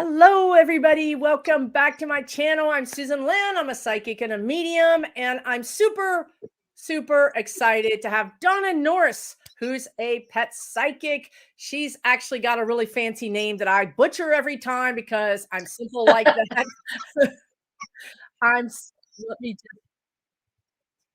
Hello, everybody. Welcome back to my channel. I'm Susan Lynn. I'm a psychic and a medium, and I'm super excited to have Donna Norris, who's a pet psychic. She's actually got a really fancy name that I butcher every time because I'm simple like that. Let me just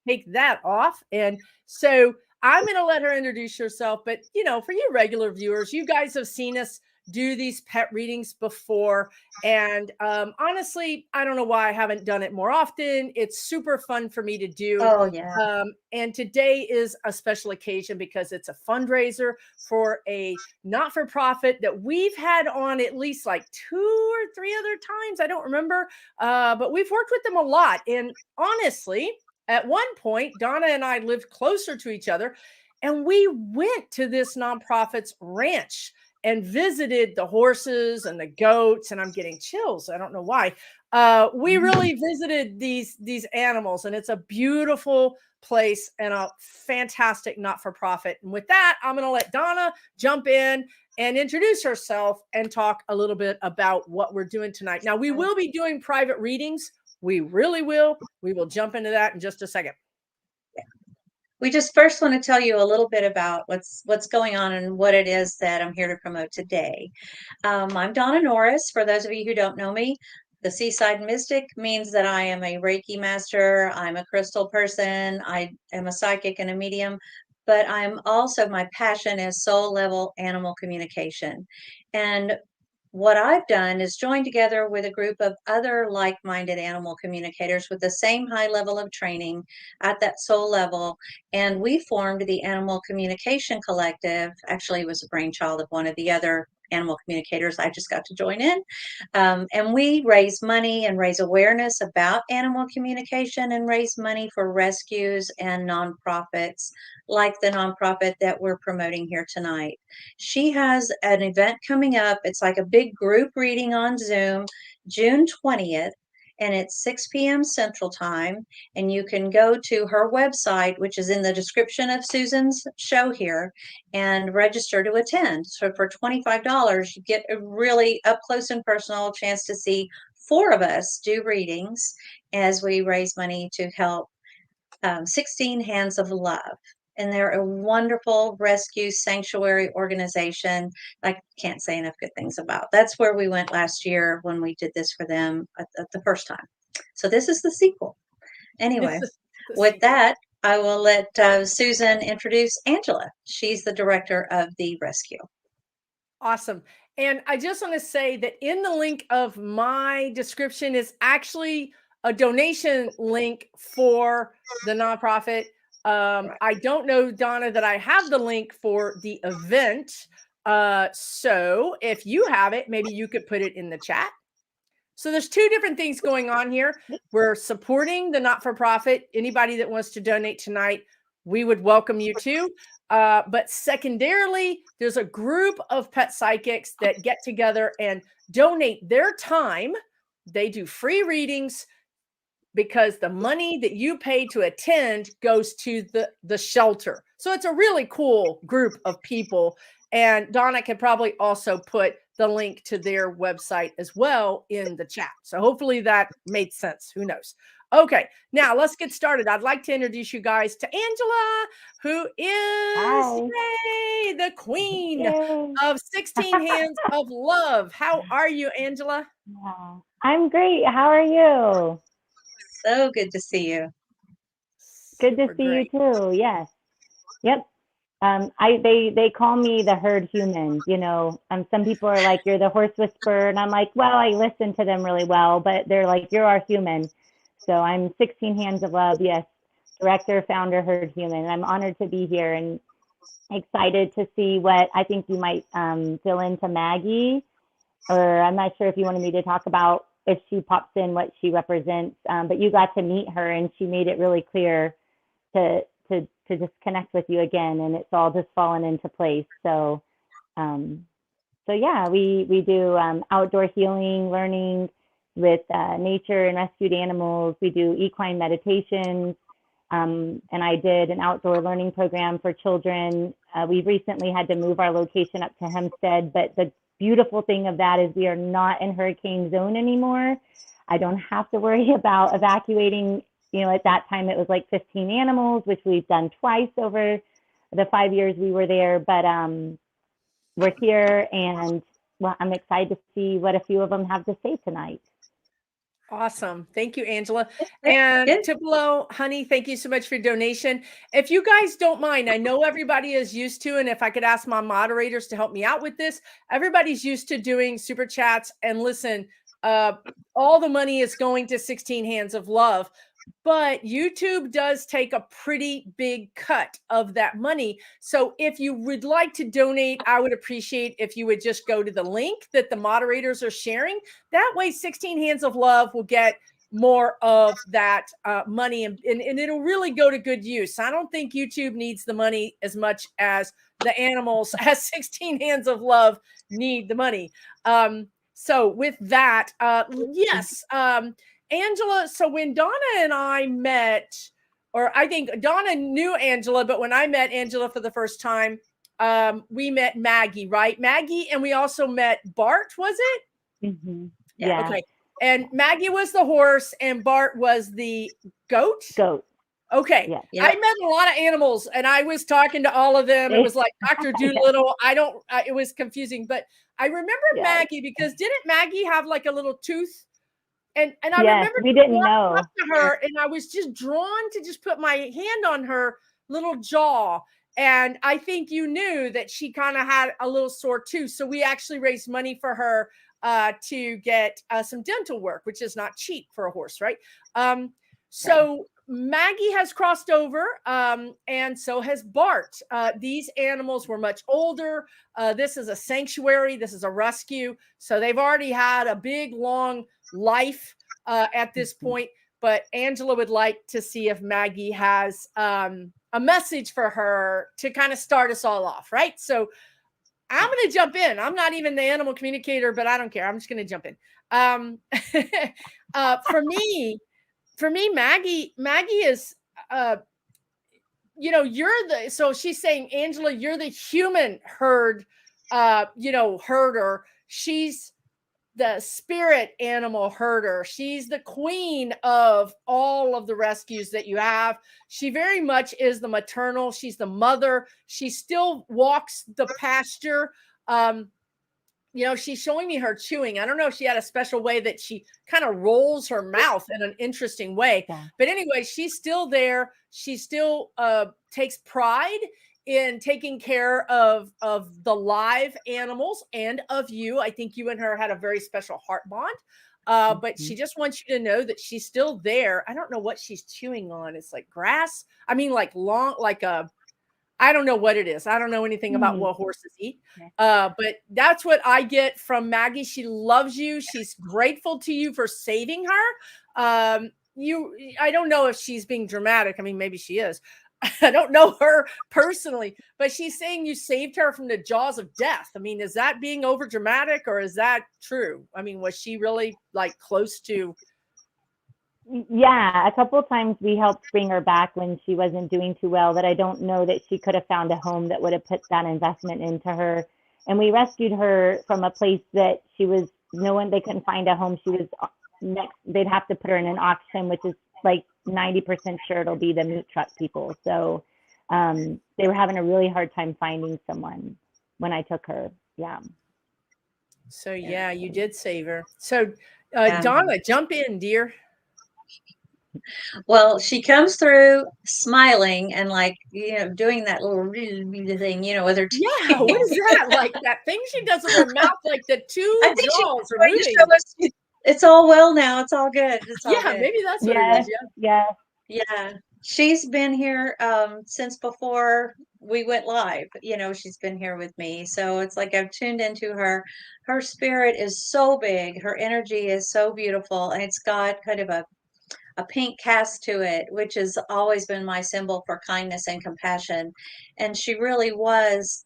take that off. And so I'm going to let her introduce herself. But, for you regular viewers, you guys have seen us do these pet readings before. And honestly, I don't know why I haven't done it more often. It's super fun for me to do. Oh, yeah. And today is a special occasion because it's a fundraiser for a not-for-profit that we've had on at least like 2 or 3 other times. I don't remember, but we've worked with them a lot. And honestly, at one point, Donna and I lived closer to each other, and we went to this nonprofit's ranch and visited the horses and the goats. And I'm getting chills. I don't know why. We really visited these animals, and it's a beautiful place and a fantastic not-for-profit. And with that, I'm going to let Donna jump in and introduce herself and talk a little bit about what we're doing tonight. Now, we will be doing private readings. We really will. We will jump into that in just a second. We just first want to tell you a little bit about what's going on and what it is that I'm here to promote today. I'm Donna Norris. For those of you who don't know me, the Seaside Mystic means that I am a Reiki master. I'm a crystal person. I am a psychic and a medium, but I'm also, my passion is soul level animal communication. And what I've done is joined together with a group of other like-minded animal communicators with the same high level of training at that soul level. And we formed the Animal Communication Collective. Actually, it was a brainchild of one of the other animal communicators. I just got to join in. And we raise money and raise awareness about animal communication and raise money for rescues and nonprofits like the nonprofit that we're promoting here tonight. She has an event coming up. It's like a big group reading on Zoom, June 20th, and it's 6 p.m. Central Time. And you can go to her website, which is in the description of Susan's show here, and register to attend. So for $25, you get a really up close and personal chance to see 4 of us do readings as we raise money to help 16 Hands of Love. And they're a wonderful rescue sanctuary organization I can't say enough good things about. That's where we went last year when we did this for them at the first time. So this is the sequel. Anyway, with that, I will let Susan introduce Angela. She's the director of the rescue. Awesome. And I just want to say that in the link of my description is actually a donation link for the nonprofit. I don't know, Donna, that I have the link for the event. So if you have it, maybe you could put it in the chat. So there's 2 different things going on here. We're supporting the not-for-profit. Anybody that wants to donate tonight, we would welcome you too. But secondarily, there's a group of pet psychics that get together and donate their time. They do free readings because the money that you pay to attend goes to the shelter. So it's a really cool group of people. And Donna can probably also put the link to their website as well in the chat. So hopefully that made sense. Who knows? Okay, now let's get started. I'd like to introduce you guys to Angela, who is yay, the queen of 16 Hands of Love. How are you, Angela? Yeah, I'm great. How are you? So good to see you. Good to see you too. Yes. Yep. They call me the herd human. Some people are like, you're the horse whisperer, and I'm like, well, I listen to them really well, but they're like, you're our human. So I'm 16 Hands of Love. Yes, director, founder, herd human. And I'm honored to be here and excited to see what I think you might fill into Maggie, or I'm not sure if you wanted me to talk about if she pops in what she represents, but you got to meet her and she made it really clear to just connect with you again, and it's all just fallen into place. So yeah, we do outdoor healing, learning with nature and rescued animals. We do equine meditations, and I did an outdoor learning program for children. We recently had to move our location up to Hempstead, but beautiful thing of that is we are not in hurricane zone anymore. I don't have to worry about evacuating. You know, at that time it was like 15 animals, which we've done twice over the 5 years we were there. But we're here, and well, I'm excited to see what a few of them have to say tonight. Awesome. Thank you, Angela. And Tupelo, honey, thank you so much for your donation. If you guys don't mind, I know everybody is used to, and if I could ask my moderators to help me out with this, everybody's used to doing super chats. And listen, all the money is going to 16 Hands of Love. But YouTube does take a pretty big cut of that money. So if you would like to donate, I would appreciate if you would just go to the link that the moderators are sharing. That way, 16 Hands of Love will get more of that money, and it'll really go to good use. I don't think YouTube needs the money as much as the animals as 16 Hands of Love need the money. So with that, yes. Angela, so when Donna and I met, or I think Donna knew Angela, but when I met Angela for the first time, we met Maggie, right? Maggie, and we also met Bart, was it? Mm-hmm. Yeah. Okay. And Maggie was the horse and Bart was the goat? Goat. Okay. Yeah. I met a lot of animals and I was talking to all of them. It was like Dr. Doolittle. It was confusing, but I remember Maggie because didn't Maggie have like a little tooth? And I remember we didn't know up to her, and I was just drawn to just put my hand on her little jaw. And I think you knew that she kind of had a little sore tooth. So we actually raised money for her to get some dental work, which is not cheap for a horse, right? So Maggie has crossed over, and so has Bart. These animals were much older. This is a sanctuary. This is a rescue. So they've already had a big, long life at this point. But Angela would like to see if Maggie has a message for her to kind of start us all off, right? So I'm going to jump in. I'm not even the animal communicator, but I don't care. I'm just going to jump in. For me, Maggie is, so she's saying, Angela, you're the human herder. She's the spirit animal herder. She's the queen of all of the rescues that you have. She very much is the maternal. She's the mother. She still walks the pasture. She's showing me her chewing. I don't know if she had a special way that she kind of rolls her mouth in an interesting way. Yeah. But anyway, she's still there. She still takes pride in taking care of the live animals and of you. I think you and her had a very special heart bond. But she just wants you to know that she's still there. I don't know what she's chewing on. It's like grass. I mean, like I don't know what it is. I don't know anything about what horses eat. But that's what I get from Maggie. She loves you. She's grateful to you for saving her. I don't know if she's being dramatic. I mean, maybe she is. I don't know her personally, but she's saying you saved her from the jaws of death. I mean, is that being over dramatic or is that true? I mean, was she really like close to? Yeah, a couple of times we helped bring her back when she wasn't doing too well, that I don't know that she could have found a home that would have put that investment into her. And we rescued her from a place that they couldn't find a home. She was next, they'd have to put her in an auction, which is like 90% sure it'll be the meat truck people. So they were having a really hard time finding someone when I took her. Yeah. So yeah, you did save her. So Donna, jump in, dear. Well, she comes through smiling and doing that little thing, with her teeth. Yeah, what is that? Like that thing she does with her mouth, like the two jaws are moving. It's all well now. It's all good. It's all good. Maybe that's what it is. Yeah. She's been here since before we went live. She's been here with me. So it's like I've tuned into her. Her spirit is so big. Her energy is so beautiful. And it's got kind of a pink cast to it, which has always been my symbol for kindness and compassion. And she really was,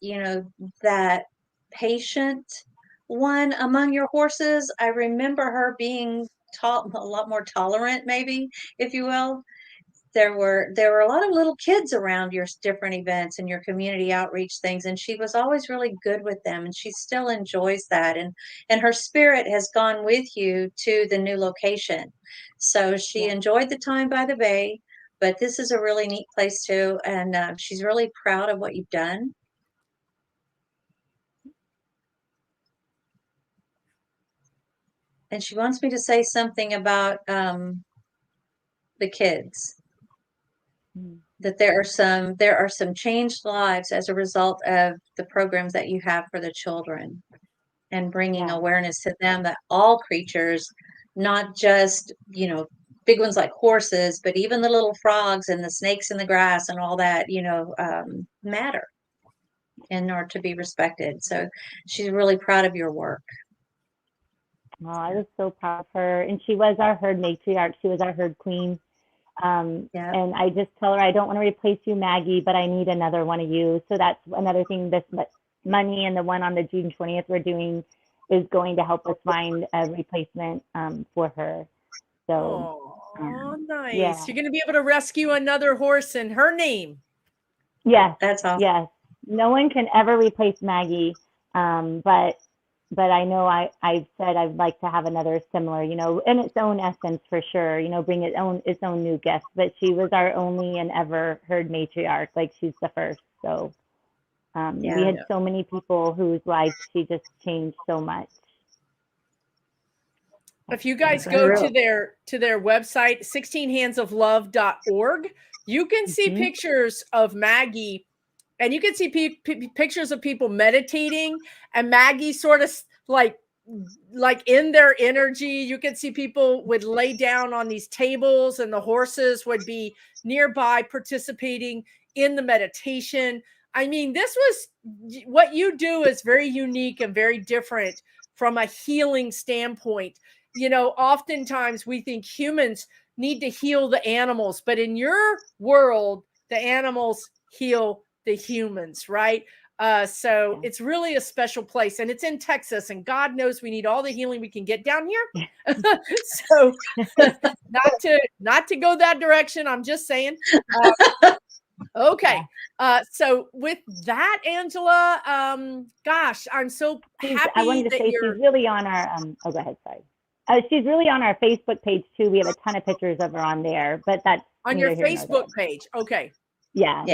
that patient one among your horses. I remember her being a lot more tolerant, maybe, if you will. there were a lot of little kids around your different events and your community outreach things, and she was always really good with them, and she still enjoys that, and her spirit has gone with you to the new location. So she enjoyed the time by the bay, but this is a really neat place too, and she's really proud of what you've done. And she wants me to say something about the kids. That there are some changed lives as a result of the programs that you have for the children, and bringing awareness to them that all creatures, not just, big ones like horses, but even the little frogs and the snakes in the grass and all that, matter and are to be respected. So she's really proud of your work. Oh, I was so proud of her. And she was our herd matriarch. She was our herd queen. And I just tell her, I don't want to replace you, Maggie, but I need another one of you. So that's another thing, this money and the one on the June 20th we're doing is going to help us find a replacement for her. So, nice. Yeah. You're going to be able to rescue another horse in her name. Yes. That's awesome. Yes. No one can ever replace Maggie. But I know I've said I'd like to have another similar, in its own essence for sure, bring its own new guest. But she was our only and ever herd matriarch. Like, she's the first. So we had so many people whose lives she just changed so much. If you guys go to their website, 16handsoflove.org, you can see pictures of Maggie, and you can see pictures of people meditating, and Maggie sort of like in their energy. You can see people would lay down on these tables, and the horses would be nearby participating in the meditation. I mean, this was what you do is very unique and very different from a healing standpoint. Oftentimes we think humans need to heal the animals, but in your world, the animals heal the humans, right? So it's really a special place, and it's in Texas, and God knows we need all the healing we can get down here. So not to go that direction. I'm just saying. Okay. So with that, Angela, gosh, I'm so happy. I wanted to say she's really on our, go ahead, sorry. She's really on our Facebook page too. We have a ton of pictures of her on there, but that's on your Facebook page. Okay. Yeah.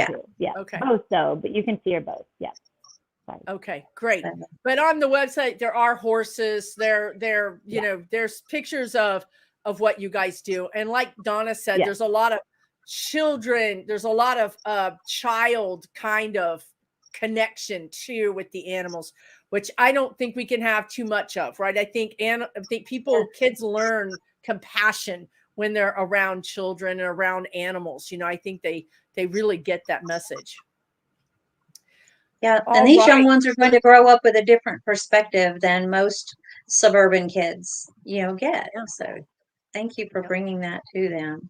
Okay. Both though, but you can see her both. Yeah. Sorry. Okay, great. But on the website, there are horses. There's pictures of what you guys do. And like Donna said, there's a lot of children. There's a lot of child kind of connection too with the animals, which I don't think we can have too much of, right? I think kids learn compassion when they're around children and around animals. I think they really get that message. Yeah, and these young ones are going to grow up with a different perspective than most suburban kids, get. So thank you for bringing that to them.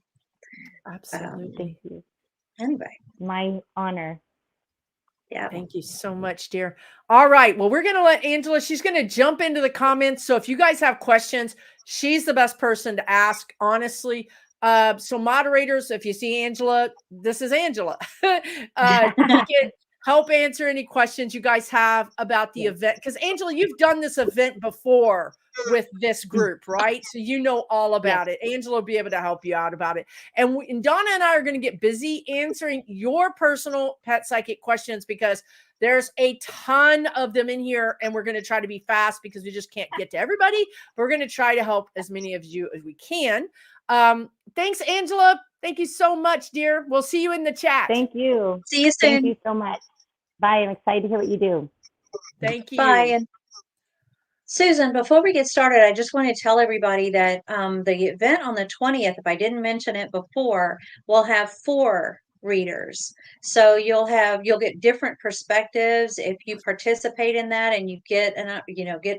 Absolutely. Thank you. Anyway. My honor. Yeah. Thank you so much, dear. All right. Well, we're going to let Angela, she's going to jump into the comments. So if you guys have questions, she's the best person to ask, honestly. So moderators, if you see Angela, this is Angela. You can help answer any questions you guys have about the event. Because Angela, you've done this event before with this group, right? So you know all about it. Angela will be able to help you out about it. And Donna and I are going to get busy answering your personal pet psychic questions, because there's a ton of them in here, and we're going to try to be fast because we just can't get to everybody. We're going to try to help as many of you as we can. Thanks, Angela. Thank you so much, dear. We'll see you in the chat. Thank you. See you soon. Thank you so much. Bye. I'm excited to hear what you do. Thank you. Bye. And Susan, before we get started, I just want to tell everybody that the event on the 20th, if I didn't mention it before, will have 4 readers. So you'll get different perspectives if you participate in that, and you get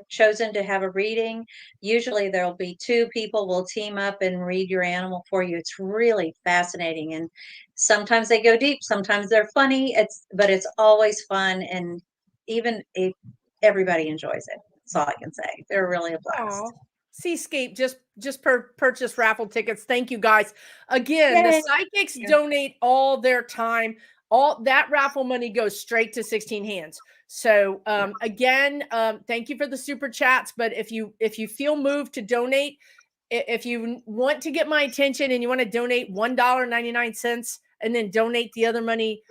chosen to have a reading. Usually there'll be 2 people will team up and read your animal for you. It's really fascinating, and sometimes they go deep, sometimes they're funny. But it's always fun, and even if everybody enjoys it. That's all I can say. They're really a blast. Seascape just purchase raffle tickets. Thank you guys. Again, Yay. the psychics donate all their time. All that raffle money goes straight to 16 hands. So again, thank you for the super chats. But if you feel moved to donate, if you want to get my attention and you want to donate $1.99 and then donate the other money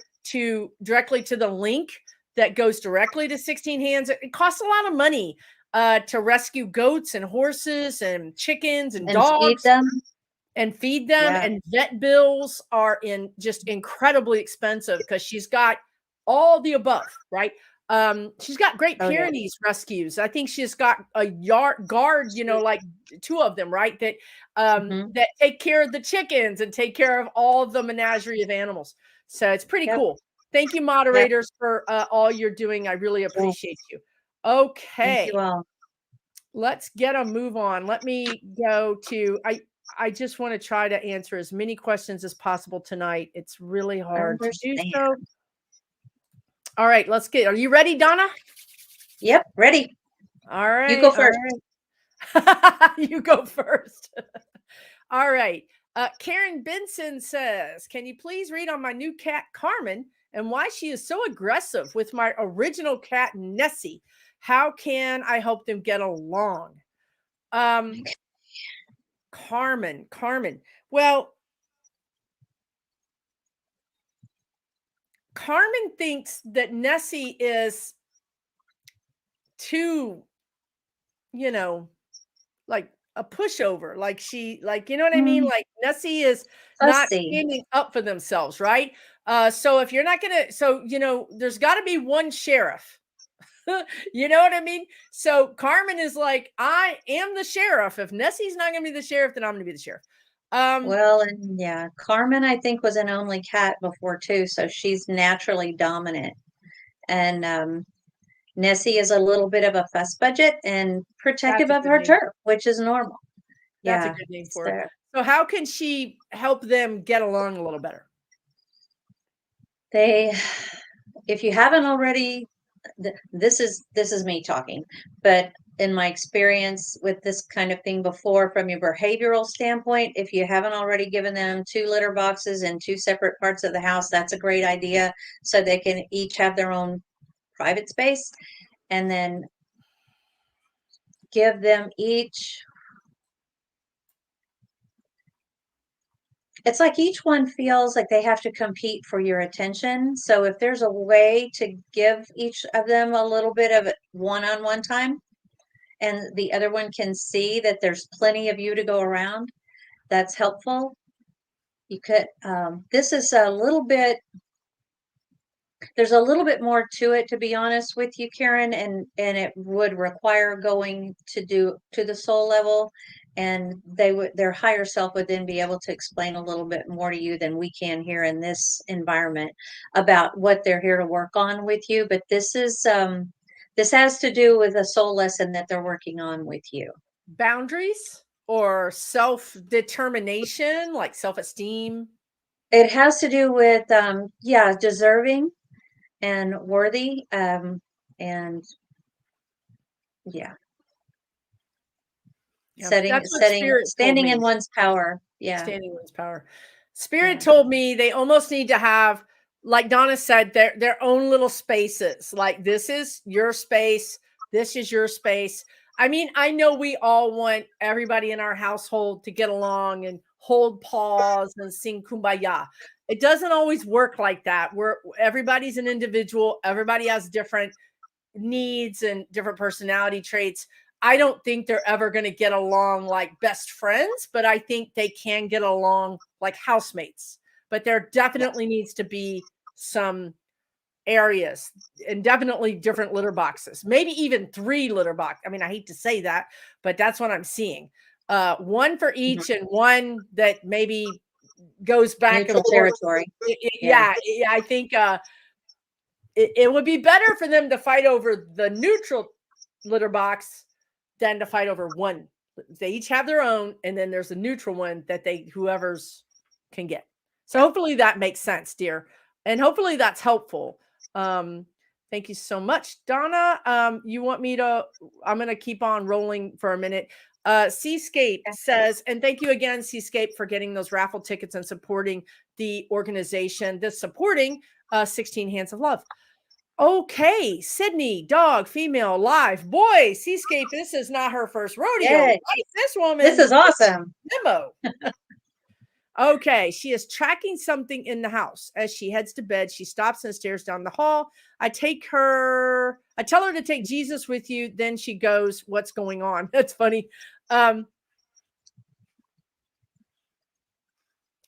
directly to the link that goes directly to 16 hands, it costs a lot of money to rescue goats and horses and chickens and dogs feed them. Yeah. And vet bills are just incredibly expensive because she's got all the above, right? She's got Great Pyrenees rescues. I think she's got a guard, like 2 of them, right? That that take care of the chickens and take care of all the menagerie of animals. So it's pretty cool. Thank you, moderators, for all you're doing. I really appreciate you. Okay. Thank you all. Let's get a move on. Let me go to, I just want to try to answer as many questions as possible tonight. It's really hard to do so. All right, are you ready, Donna? Yep, ready. All right. You go first. Right. You go first. All right. Karen Benson says, can you please read on my new cat, Carmen, and why she is so aggressive with my original cat, Nessie? How can I help them get along? Carmen. Well, Carmen thinks that Nessie is too, like a pushover. Like you know what I mean? Like Nessie is not standing up for themselves, right? So if you're not there's got to be one sheriff. You know what I mean? So Carmen is like, I am the sheriff. If Nessie's not going to be the sheriff, then I'm going to be the sheriff. Well, and yeah, Carmen, I think, was an only cat before too, so she's naturally dominant. And Nessie is a little bit of a fuss budget and protective of her turf, which is normal. That's a good name for her. So how can she help them get along a little better? If you haven't already, this is me talking, but in my experience with this kind of thing before, from your behavioral standpoint, if you haven't already given them 2 litter boxes in 2 separate parts of the house, that's a great idea. So they can each have their own private space, and then give them each. It's like each one feels like they have to compete for your attention. So if there's a way to give each of them a little bit of one-on-one time, and the other one can see that there's plenty of you to go around, that's helpful. You could, this is a little bit, there's a little bit more to it, to be honest with you, Karen, and it would require going to the soul level, and their higher self would then be able to explain a little bit more to you than we can here in this environment about what they're here to work on with you. But this has to do with a soul lesson that they're working on with you. Boundaries or self-determination, like self-esteem? It has to do with, deserving and worthy, and standing in one's power. Yeah. Standing in one's power. Spirit told me they almost need to have, like Donna said, their own little spaces. Like, this is your space. This is your space. I mean, I know we all want everybody in our household to get along and hold paws and sing Kumbaya. It doesn't always work like that. Everybody's an individual. Everybody has different needs and different personality traits. I don't think they're ever going to get along like best friends, but I think they can get along like housemates. But there definitely needs to be some areas, and definitely different litter boxes, maybe even 3 litter boxes. I mean, I hate to say that, but that's what I'm seeing. One for each, and one that maybe goes back neutral territory. I think it would be better for them to fight over the neutral litter box than to fight over one. They each have their own, and then there's a neutral one that whoever's can get. So hopefully that makes sense, dear, and hopefully that's helpful. Thank you so much. Donna, you want me to, I'm going to keep on rolling for a minute. Seascape says, and thank you again, Seascape, for getting those raffle tickets and supporting the organization that's supporting 16 Hands of Love. Okay, Sydney, dog, female, live. Boy, Seascape, this is not her first rodeo. Yay. This woman. This is awesome. Memo. Okay, she is tracking something in the house. As she heads to bed, she stops and stares down the hall. I tell her to take Jesus with you. Then she goes, what's going on? That's funny.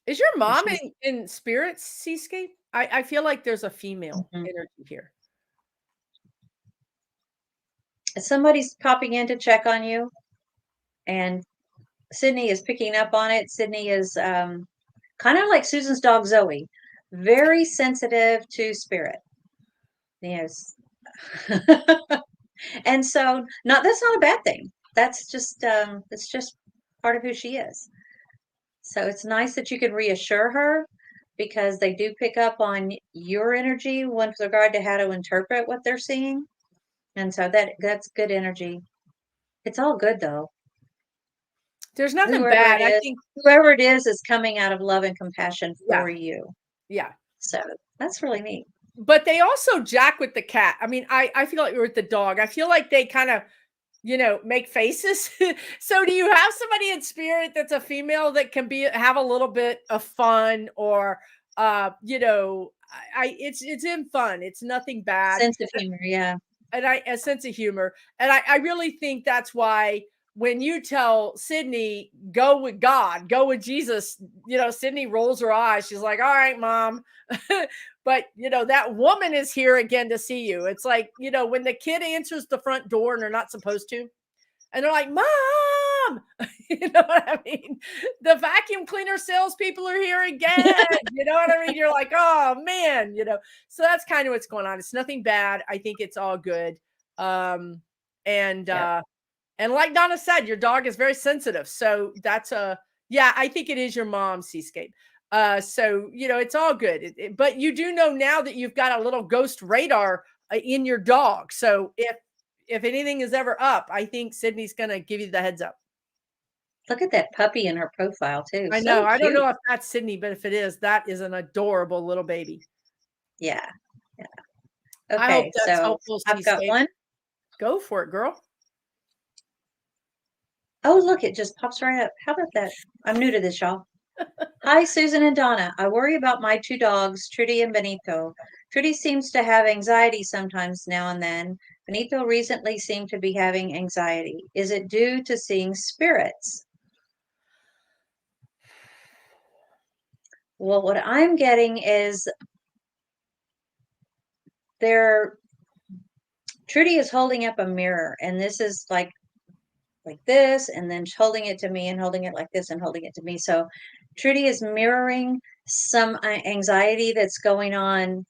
Is your mom in spirits, Seascape? I feel like there's a female energy here. Somebody's popping in to check on you, and Sydney is picking up on it. Sydney is kind of like Susan's dog Zoe, very sensitive to spirit. Yes. And so that's not a bad thing. That's just it's just part of who she is. So it's nice that you can reassure her, because they do pick up on your energy with regard to how to interpret what they're seeing. And so that's good energy. It's all good though. There's nothing bad. I think whoever it is coming out of love and compassion for you. Yeah. So that's really neat. But they also jack with the cat. I mean, I feel like we're with the dog. I feel like they kind of, make faces. So do you have somebody in spirit that's a female that can have a little bit of fun, or it's in fun. It's nothing bad. Sense of humor, yeah. And a sense of humor. And I really think that's why when you tell Sydney, go with God, go with Jesus, Sydney rolls her eyes. She's like, all right, Mom. But, that woman is here again to see you. It's like, when the kid answers the front door and they're not supposed to, and they're like, Mom, you know what I mean? The vacuum cleaner salespeople are here again. You know what I mean? You're like, oh man, so that's kind of what's going on. It's nothing bad. I think it's all good. And like Donna said, your dog is very sensitive. So that's I think it is your mom, Seascape. So, it's all good. But you do know now that you've got a little ghost radar in your dog. So if anything is ever up, I think Sydney's going to give you the heads up. Look at that puppy in her profile too. I know. I don't know if that's Sydney, but if it is, that is an adorable little baby. Yeah. Yeah. Okay. I hope that's so helpful. I've got one. Go for it, girl. Oh, look, it just pops right up. How about that? I'm new to this, y'all. Hi, Susan and Donna. I worry about my two dogs, Trudy and Benito. Trudy seems to have anxiety sometimes now and then. Benito recently seemed to be having anxiety. Is it due to seeing spirits? Well, what I'm getting is Trudy is holding up a mirror, and this is like this, and then holding it to me and holding it like this and holding it to me. So Trudy is mirroring some anxiety that's going on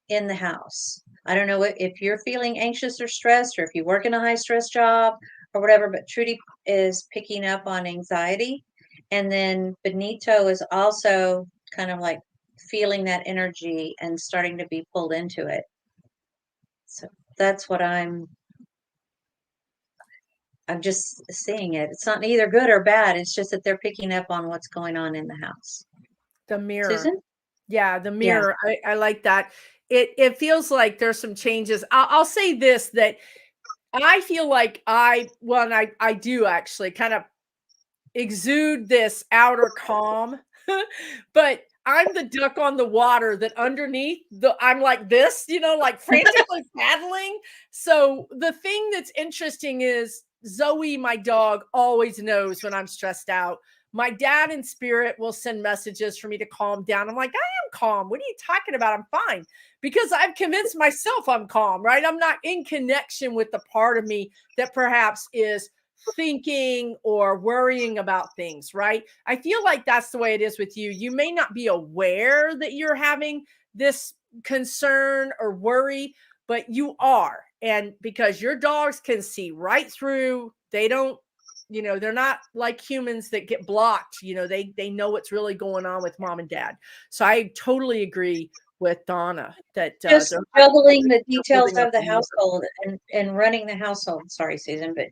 in the house. I don't know if you're feeling anxious or stressed, or if you work in a high stress job or whatever, but Trudy is picking up on anxiety. And then Benito is also kind of like feeling that energy and starting to be pulled into it. So that's what I'm just seeing it. It's not either good or bad. It's just that they're picking up on what's going on in the house. The mirror. Susan? Yeah, the mirror. Yeah. I like that. It feels like there's some changes. I'll say this, that I feel like I do actually kind of exude this outer calm, but I'm the duck on the water that underneath I'm like this, like frantically paddling. So the thing that's interesting is Zoe, my dog, always knows when I'm stressed out. My dad in spirit will send messages for me to calm down. I'm like, I am calm. What are you talking about? I'm fine, because I've convinced myself I'm calm, right? I'm not in connection with the part of me that perhaps is thinking or worrying about things, right? I feel like that's the way it is with you. You may not be aware that you're having this concern or worry, but you are. And because your dogs can see right through, they don't, they're not like humans that get blocked. They know what's really going on with mom and dad. So I totally agree with Donna that just they're juggling the details building up of the a new- household and running the household. Sorry, Susan, but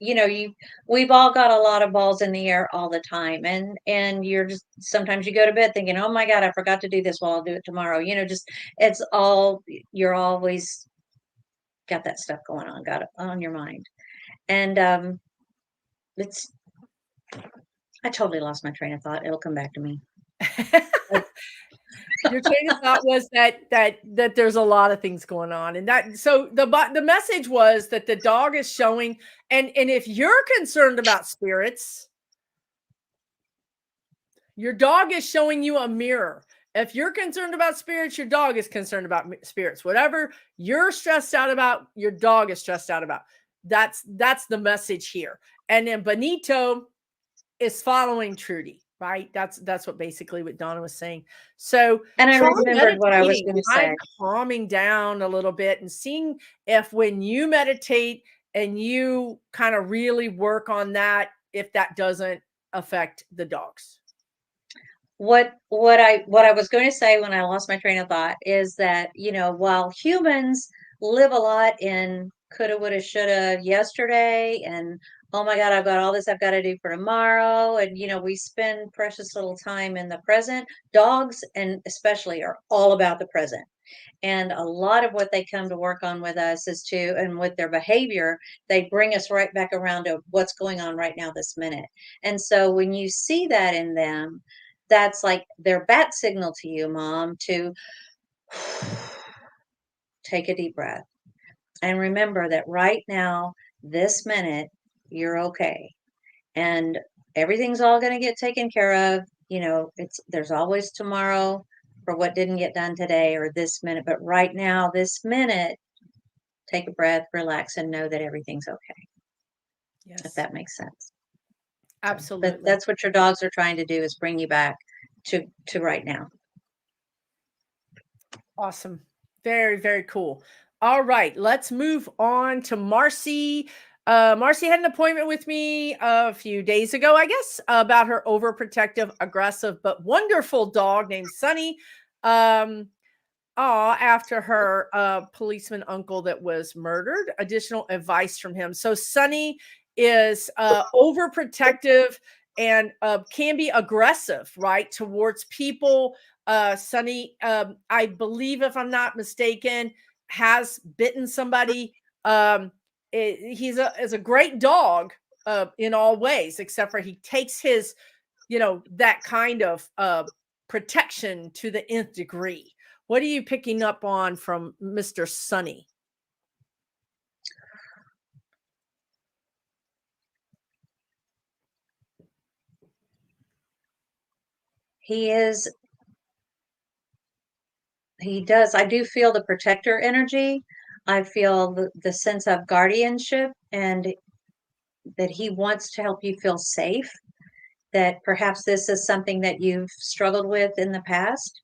we've all got a lot of balls in the air all the time, and you're just sometimes you go to bed thinking, oh my God, I forgot to do this. Well, I'll do it tomorrow. Just it's all you're always got that stuff going on, got it on your mind, and it's. I totally lost my train of thought. It'll come back to me. Your train of thought was that there's a lot of things going on, and that so the message was that the dog is showing, and if you're concerned about spirits, your dog is showing you a mirror. If you're concerned about spirits, your dog is concerned about spirits. Whatever you're stressed out about, your dog is stressed out about. That's the message here. And then Benito is following Trudy, right? That's what basically what Donna was saying. So, and I remembered what I was going to say. Calming down a little bit and seeing if when you meditate and you kind of really work on that, if that doesn't affect the dogs. What I was going to say when I lost my train of thought is that, while humans live a lot in coulda, woulda, shoulda yesterday, and oh my God, I've got all this I've got to do for tomorrow. And, we spend precious little time in the present. Dogs, and especially, are all about the present. And a lot of what they come to work on with us and with their behavior, they bring us right back around to what's going on right now, this minute. And so when you see that in them, that's like their bat signal to you, Mom, to take a deep breath. And remember that right now, this minute, you're okay. And everything's all going to get taken care of. There's always tomorrow for what didn't get done today or this minute. But right now, this minute, take a breath, relax, and know that everything's okay. Yes. If that makes sense. Absolutely. But that's what your dogs are trying to do, is bring you back to right now. Awesome. Very, very cool. All right, let's move on to Marcy. Marcy had an appointment with me a few days ago, I guess, about her overprotective, aggressive, but wonderful dog named Sunny. After her policeman uncle that was murdered. Additional advice from him. So Sunny is overprotective and can be aggressive, right, towards people. Sunny, I believe, if I'm not mistaken, has bitten somebody. He's a great dog in all ways, except for he takes his, that kind of protection to the nth degree. What are you picking up on from Mr. Sunny? He does. I do feel the protector energy. I feel the sense of guardianship, and that he wants to help you feel safe, that perhaps this is something that you've struggled with in the past.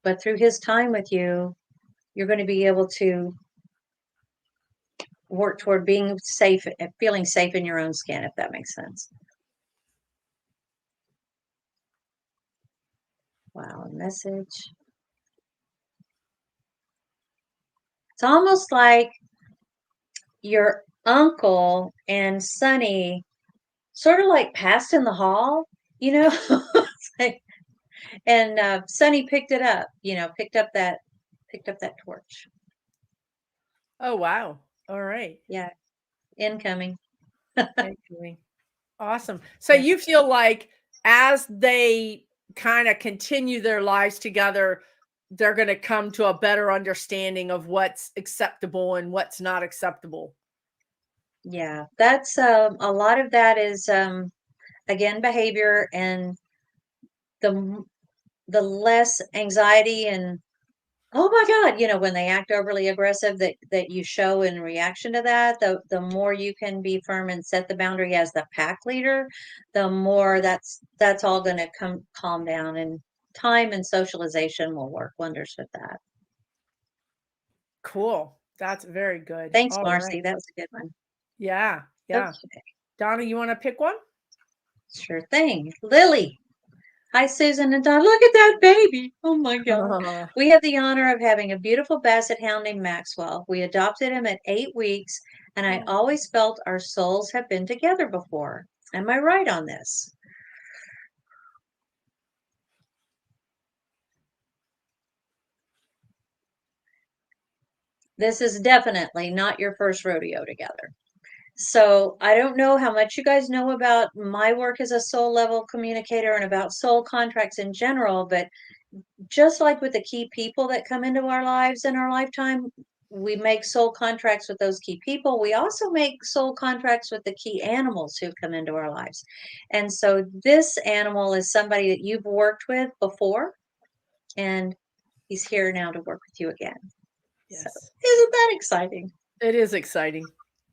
But through his time with you, you're going to be able to work toward being safe and feeling safe in your own skin, if that makes sense. Wow, a message. It's almost like your uncle and Sunny sort of like passed in the hall, It's like, and Sunny picked it up, picked up that torch. Oh, wow. All right. Yeah. Incoming. Awesome. So you feel like as they kind of continue their lives together, they're going to come to a better understanding of what's acceptable and what's not acceptable. Yeah, that's a lot of that is again, behavior, and the less anxiety and, oh my God, when they act overly aggressive, that you show in reaction to that, the more you can be firm and set the boundary as the pack leader, the more that's all going to calm down, and time and socialization will work wonders with that. Cool. That's very good. Thanks, All Marcy. right. That was a good one. Yeah. Yeah. Okay. Donna, you want to pick one? Sure thing. Lily. Hi, Susan and Don. Look at that baby. Oh my God. Oh, We have the honor of having a beautiful basset hound named Maxwell. We adopted him at 8 weeks, and I always felt our souls have been together before. Am I right on this? This is definitely not your first rodeo together. So I don't know how much you guys know about my work as a soul level communicator and about soul contracts in general, but just like with the key people that come into our lives in our lifetime, we make soul contracts with those key people. We also make soul contracts with the key animals who come into our lives. And so this animal is somebody that you've worked with before, and he's here now to work with you again. yes. So, isn't that exciting? It is exciting.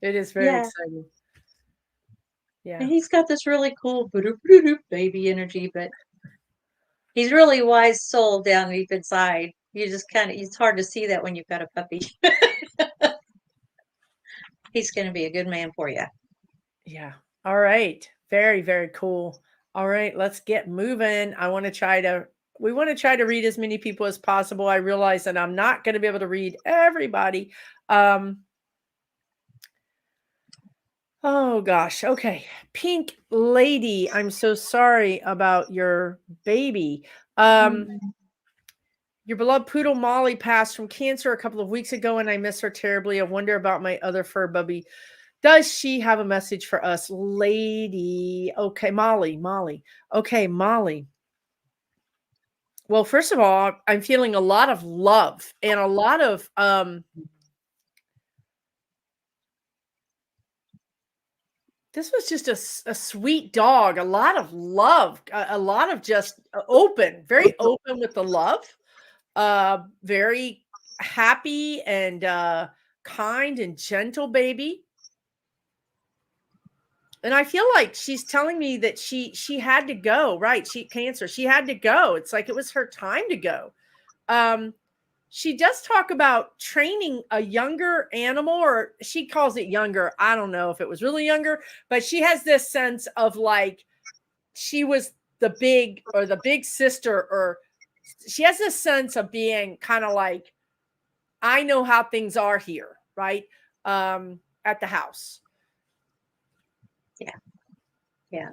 It is very exciting. Yeah. And he's got this really cool baby energy, but he's really wise soul down deep inside. You just it's hard to see that when you've got a puppy. He's going to be a good man for you. Yeah. All right. Very, very cool. All right. Let's get moving. We want to try to read as many people as possible. I realize that I'm not going to be able to read everybody. Oh gosh. Okay. Pink Lady, I'm so sorry about your baby. Your beloved poodle Molly passed from cancer a couple of weeks ago, and I miss her terribly. I wonder about my other fur bubby. Does she have a message for us, lady? Okay, Molly. Okay, Molly. Well, first of all, I'm feeling a lot of love and a lot of this was just a sweet dog, a lot of love, a lot of just very open with the love, very happy and kind and gentle baby. And I feel like she's telling me that she had to go, right? She had to go. It's like it was her time to go. She does talk about training a younger animal, or she calls it younger. I don't know if it was really younger, but she has this sense of like she was the big sister, or she has this sense of being kind of like, I know how things are here, right? At the house. Yeah.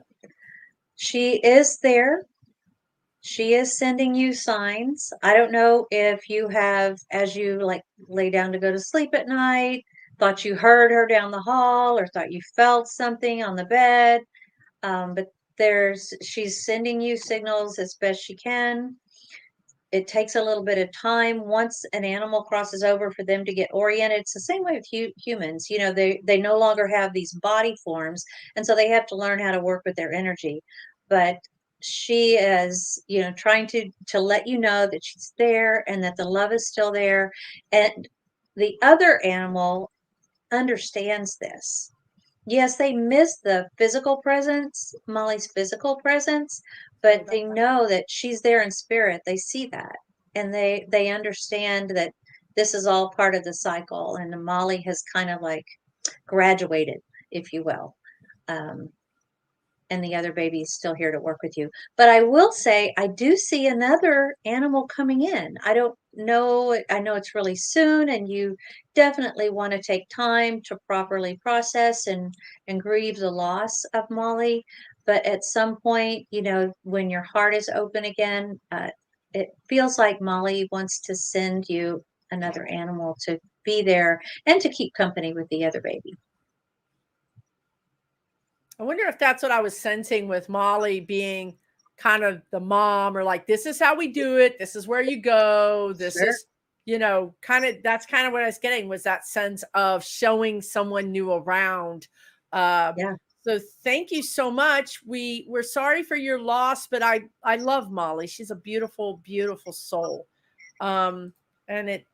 She is there. She is sending you signs. I don't know if you have, as you like lay down to go to sleep at night, thought you heard her down the hall or thought you felt something on the bed. But she's sending you signals as best she can. It takes a little bit of time once an animal crosses over for them to get oriented. It's the same way with humans. They no longer have these body forms, and so they have to learn how to work with their energy. But she is, trying to let you know that she's there and that the love is still there. And the other animal understands this. Yes, they miss the physical presence, Molly's physical presence, but they know that she's there in spirit. They see that, and they understand that this is all part of the cycle, and Molly has kind of like graduated, if you will. And the other baby is still here to work with you. But I will say, I do see another animal coming in. I don't know. I know it's really soon, and you definitely want to take time to properly process and grieve the loss of Molly. But at some point, when your heart is open again, it feels like Molly wants to send you another animal to be there and to keep company with the other baby. I wonder if that's what I was sensing with Molly being kind of the mom, or like, this is how we do it. This is where you go. This is, that's kind of what I was getting, was that sense of showing someone new around. Yeah. So thank you so much. We're sorry for your loss, but I love Molly. She's a beautiful, beautiful soul. And it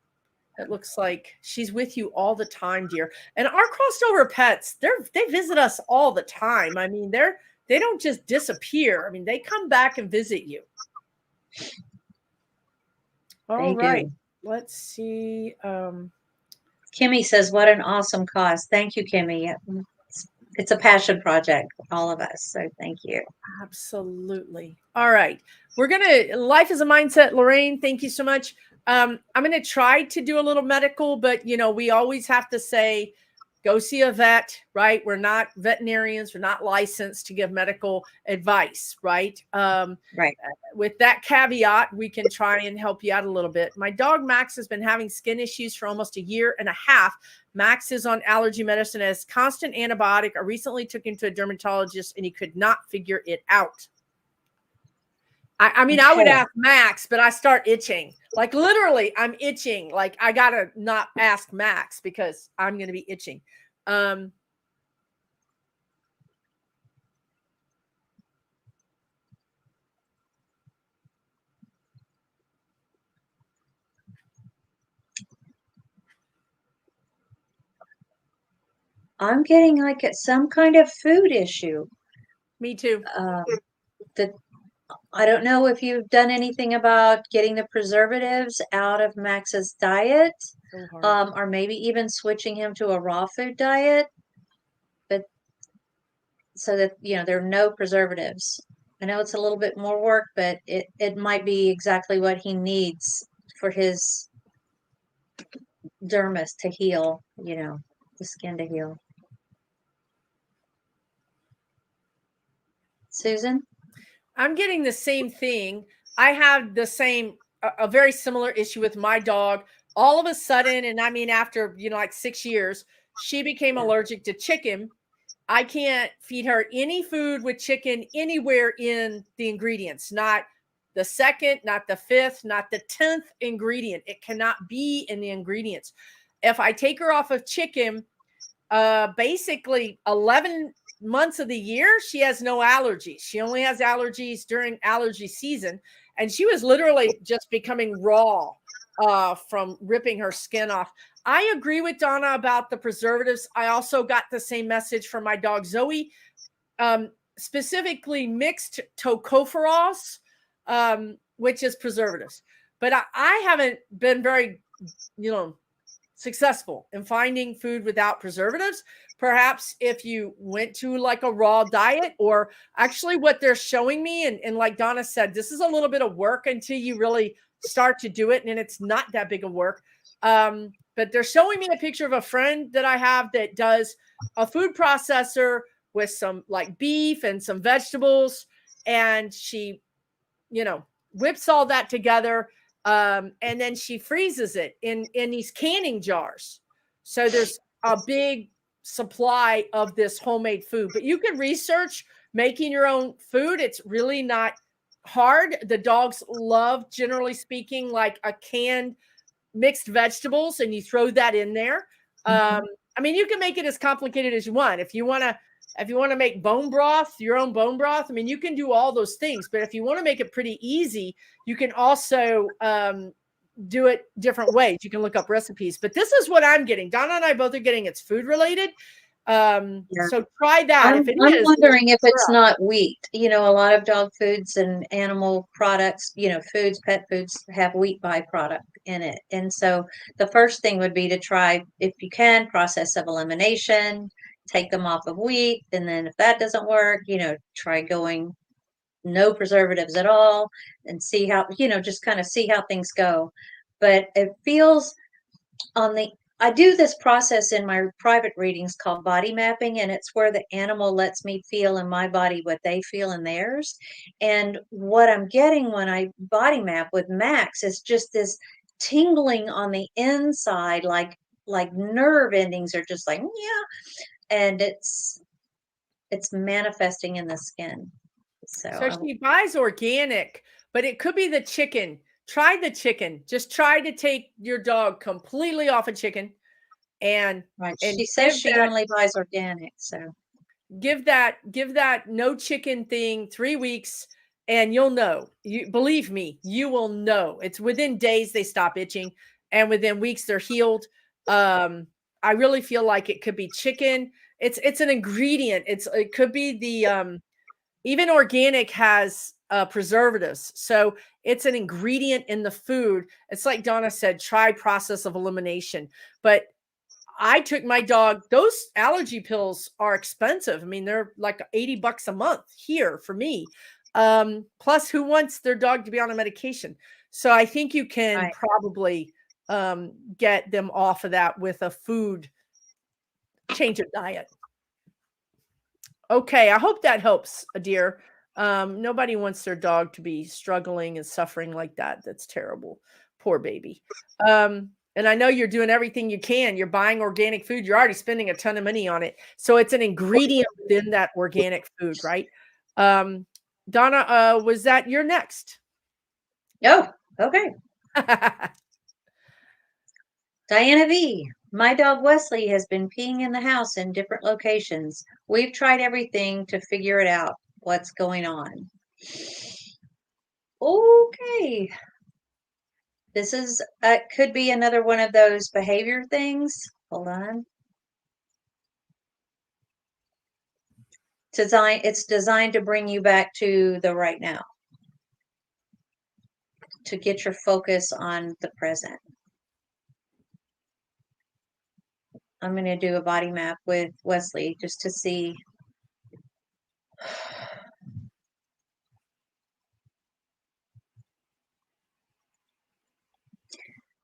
looks like she's with you all the time, dear. And our crossed over pets, they visit us all the time. I mean, they don't just disappear. I mean, they come back and visit you. All right. Let's see. Kimmy says, what an awesome cause. Thank you, Kimmy. it's a passion project for all of us. So thank you. Absolutely. All right. Life is a mindset. Lorraine, thank you so much. I'm going to try to do a little medical, but we always have to say, go see a vet, right? We're not veterinarians. We're not licensed to give medical advice, right? Right. With that caveat, we can try and help you out a little bit. My dog, Max, has been having skin issues for almost a year and a half. Max is on allergy medicine as constant antibiotic. I recently took him to a dermatologist and he could not figure it out. I mean, I would ask Max, but I start itching. Like literally, I'm itching. Like I gotta not ask Max because I'm gonna be itching. I'm getting like it's some kind of food issue. Me too. I don't know if you've done anything about getting the preservatives out of Max's diet, or maybe even switching him to a raw food diet, but so that, there are no preservatives. I know it's a little bit more work, but it might be exactly what he needs for his dermis to heal, the skin to heal. Susan? I'm getting the same thing. I have a very similar issue with my dog. All of a sudden, and I mean, after, like 6 years, she became allergic to chicken. I can't feed her any food with chicken anywhere in the ingredients, not the second, not the fifth, not the 10th ingredient. It cannot be in the ingredients. If I take her off of chicken, basically 11 months of the year, she has no allergies. She only has allergies during allergy season. And she was literally just becoming raw from ripping her skin off. I agree with Donna about the preservatives. I also got the same message from my dog, Zoe, specifically mixed tocopherols, which is preservatives. But I haven't been very, successful in finding food without preservatives. Perhaps if you went to like a raw diet, or actually what they're showing me, and like Donna said, this is a little bit of work until you really start to do it, and it's not that big of work. But they're showing me a picture of a friend that I have that does a food processor with some like beef and some vegetables, and she, whips all that together. And then she freezes it in these canning jars. So there's a big supply of this homemade food, but you can research making your own food. It's really not hard. The dogs love, generally speaking, like a canned mixed vegetables, and you throw that in there. I mean, you can make it as complicated as you want. If you want to make bone broth, your own bone broth, I mean, you can do all those things. But if you want to make it pretty easy, you can also do it different ways. You can look up recipes. But this is what I'm getting. Donna and I both are getting it's food related. So try that. I'm wondering if it's not wheat. A lot of dog foods and animal products, pet foods have wheat byproduct in it. And so the first thing would be to try, if you can, process of elimination, take them off of wheat. And then if that doesn't work, try going no preservatives at all and see how, just kind of see how things go. But it feels I do this process in my private readings called body mapping, and it's where the animal lets me feel in my body what they feel in theirs. And what I'm getting when I body map with Max is just this tingling on the inside, like nerve endings are just like, yeah. And it's manifesting in the skin. So she buys organic, but it could be the chicken. Try the chicken. Just try to take your dog completely off of chicken. And she says she only buys organic. So give that no chicken thing 3 weeks, and you'll know. Believe me, you will know. It's within days they stop itching, and within weeks they're healed. I really feel like it could be chicken. It's an ingredient. It could be the even organic has preservatives. So it's an ingredient in the food. It's like Donna said, try process of elimination. But I took my dog, those allergy pills are expensive. I mean, they're like $80 a month here for me. Plus who wants their dog to be on a medication? So I think you can probably get them off of that with a food change of diet. Okay, I hope that helps, dear. Nobody wants their dog to be struggling and suffering like that. That's terrible. Poor baby. And I know you're doing everything you can. You're buying organic food. You're already spending a ton of money on it. So it's an ingredient within that organic food, right? Donna, was that your next? Oh, okay. Diana V. My dog Wesley has been peeing in the house in different locations. We've tried everything to figure it out. What's going on? Okay. This is could be another one of those behavior things. Hold on. It's designed to bring you back to the right now, to get your focus on the present. I'm going to do a body map with Wesley just to see.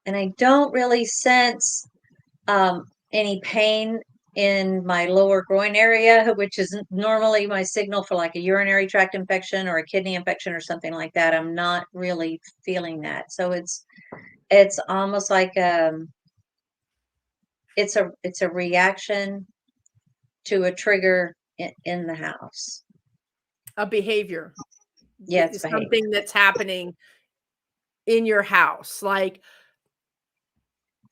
And I don't really sense any pain in my lower groin area, which is normally my signal for like a urinary tract infection or a kidney infection or something like that. I'm not really feeling that. So it's almost like it's a reaction to a trigger in the house. A behavior. Yeah, it's something behavior. That's happening in your house. Like,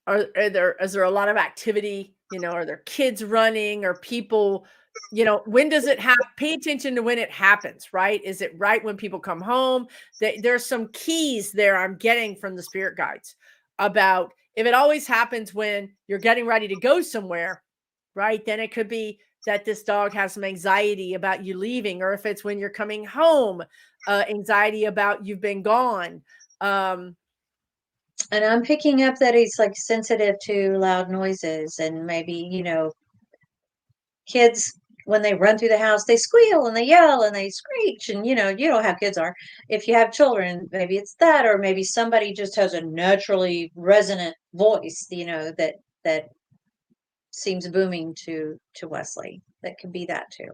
is there a lot of activity? Are there kids running or people? When does it happen? Pay attention to when it happens, right? Is it right when people come home? There's some keys there I'm getting from the spirit guides about if it always happens when you're getting ready to go somewhere, right? Then it could be that this dog has some anxiety about you leaving, or if it's when you're coming home, anxiety about you've been gone. And I'm picking up that he's like sensitive to loud noises, and maybe, kids, when they run through the house, they squeal and they yell and they screech. And, you know how kids are. If you have children, maybe it's that, or maybe somebody just has a naturally resonant voice, that seems booming to Wesley. That could be that too.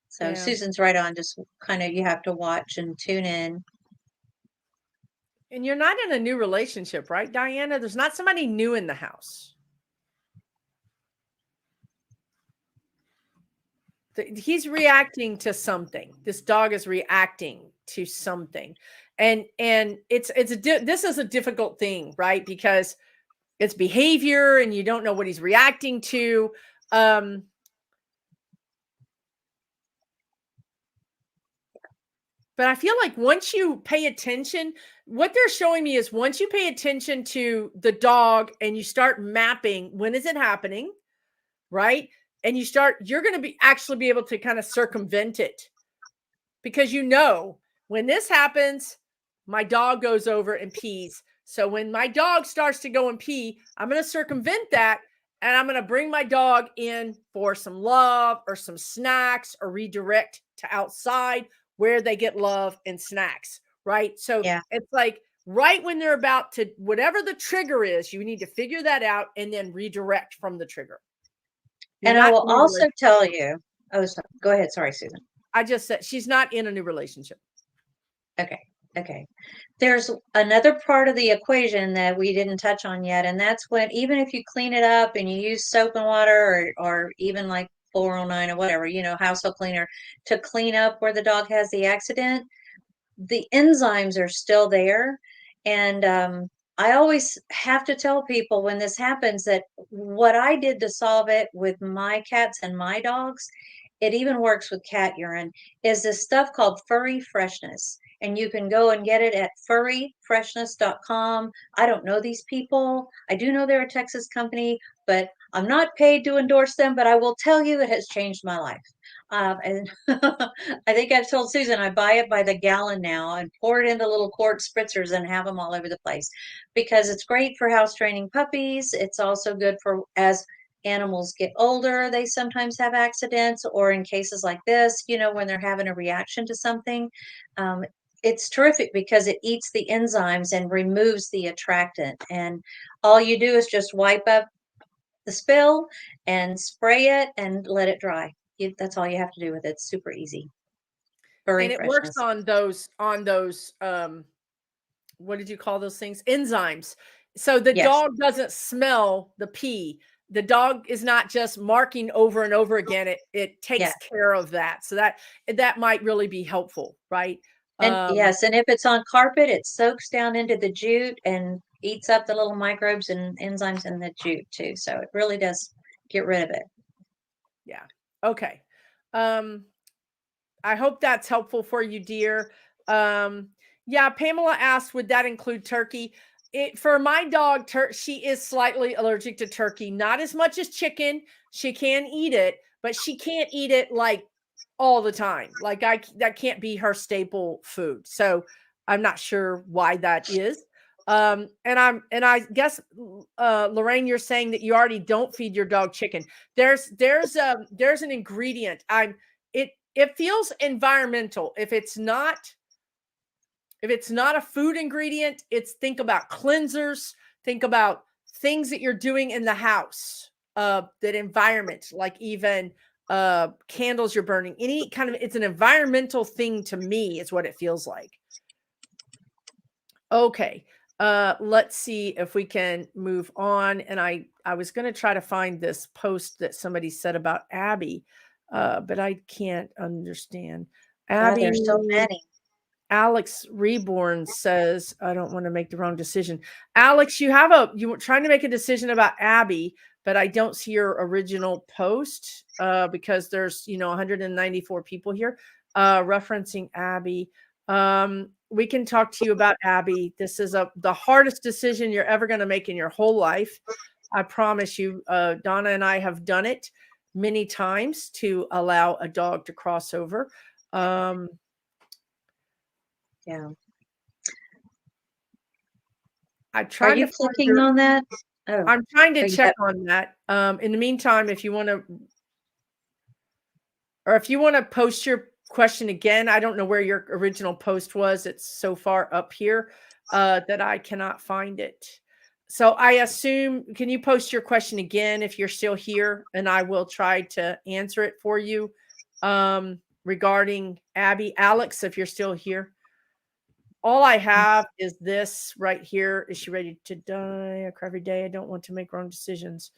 So yeah. Susan's right on. Just kind of, you have to watch and tune in. And you're not in a new relationship, right, Diana? There's not somebody new in the house. He's reacting to something. This dog is reacting to something. And this is a difficult thing, right? Because it's behavior and you don't know what he's reacting to. But I feel like once you pay attention, what they're showing me is once you pay attention to the dog and you start mapping, when is it happening, right? And you're going to actually be able to kind of circumvent it, because when this happens, my dog goes over and pees. So when my dog starts to go and pee, I'm going to circumvent that, and I'm going to bring my dog in for some love or some snacks, or redirect to outside where they get love and snacks, right? So yeah. It's like right when they're about to, whatever the trigger is, you need to figure that out and then redirect from the trigger. And I will also tell you, go ahead. Sorry, Susan. I just said she's not in a new relationship. Okay. There's another part of the equation that we didn't touch on yet, and that's when, even if you clean it up and you use soap and water, or even like 409 or whatever, household cleaner, to clean up where the dog has the accident, the enzymes are still there. And I always have to tell people when this happens that what I did to solve it with my cats and my dogs, it even works with cat urine, is this stuff called Furry Freshness. And you can go and get it at furryfreshness.com. I don't know these people. I do know they're a Texas company, but I'm not paid to endorse them. But I will tell you, it has changed my life. And I think I've told Susan I buy it by the gallon now and pour it into little quart spritzers and have them all over the place because it's great for house training puppies. It's also good for as animals get older, they sometimes have accidents, or in cases like this, when they're having a reaction to something. Um, it's terrific because it eats the enzymes and removes the attractant. And all you do is just wipe up the spill and spray it and let it dry. That's all you have to do with it. It's super easy. And it works Freshness. on those what did you call those things? Enzymes. So the Yes. dog doesn't smell the pee. The dog is not just marking over and over again. It takes care of that. So that might really be helpful, right? And yes, and if it's on carpet, it soaks down into the jute and eats up the little microbes and enzymes in the jute too. So it really does get rid of it. Yeah. Okay. I hope that's helpful for you, dear. Yeah, Pamela asked, would that include turkey? For my dog, she is slightly allergic to turkey, not as much as chicken. She can eat it, but she can't eat it like all the time. Like that can't be her staple food. So I'm not sure why that is. And I guess Lorraine, you're saying that you already don't feed your dog chicken. There's an ingredient. It feels environmental. If it's not a food ingredient, think about cleansers, think about things that you're doing in the house, that environment, like even candles you're burning, any kind of, it's an environmental thing to me is what it feels like. Okay. Let's see if we can move on. And I was going to try to find this post that somebody said about Abby, but I can't understand. Abby, there's so many. Alex Reborn says, I don't want to make the wrong decision. Alex, you were trying to make a decision about Abby, but I don't see your original post because there's 194 people here referencing Abby. We can talk to you about Abby. This is the hardest decision you're ever going to make in your whole life. I promise you. Donna and I have done it many times to allow a dog to cross over. Yeah. I tried. Are you clicking on that? Oh, I'm trying to check on that. In the meantime, if you want to post your question again, I don't know where your original post was. It's so far up here that I cannot find it. So I assume, can you post your question again if you're still here, and I will try to answer it for you regarding Abby. Alex, if you're still here. All I have is this right here. Is she ready to die? I cry every day. I don't want to make wrong decisions.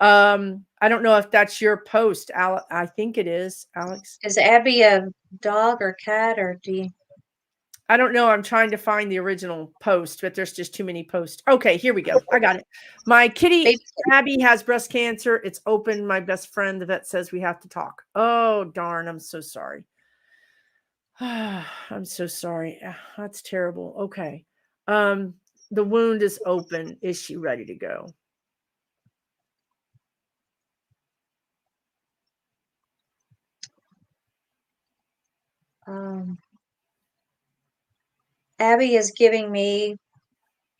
I don't know if that's your post, Alex. I think it is, Alex. Is Abby a dog or cat, or do you? I don't know. I'm trying to find the original post, but there's just too many posts. Okay, here we go. I got it. My kitty Abby has breast cancer. It's open. My best friend, the vet, says we have to talk. Oh, darn. I'm so sorry. I'm so sorry. That's terrible. Okay. The wound is open. Is she ready to go? Abby is giving me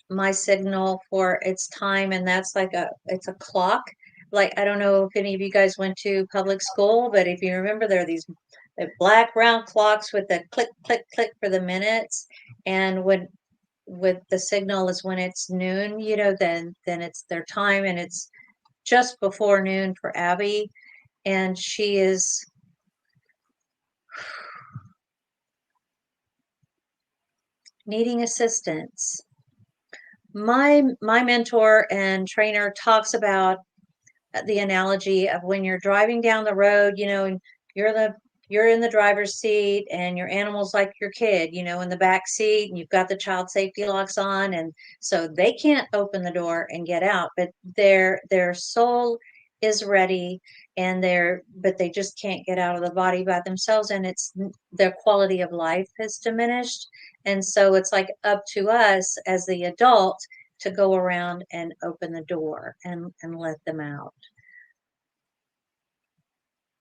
my signal for it's time, and that's like it's a clock. Like, I don't know if any of you guys went to public school, but if you remember, there are these black round clocks with the click, click, click for the minutes. And with the signal is when it's noon, then it's their time, and it's just before noon for Abby. And she is needing assistance. My mentor and trainer talks about the analogy of when you're driving down the road, and you're in the driver's seat, and your animal's like your kid, in the back seat, and you've got the child safety locks on, and so they can't open the door and get out, but their soul is ready, but they just can't get out of the body by themselves, and it's their quality of life has diminished. And so it's like up to us as the adult to go around and open the door and let them out.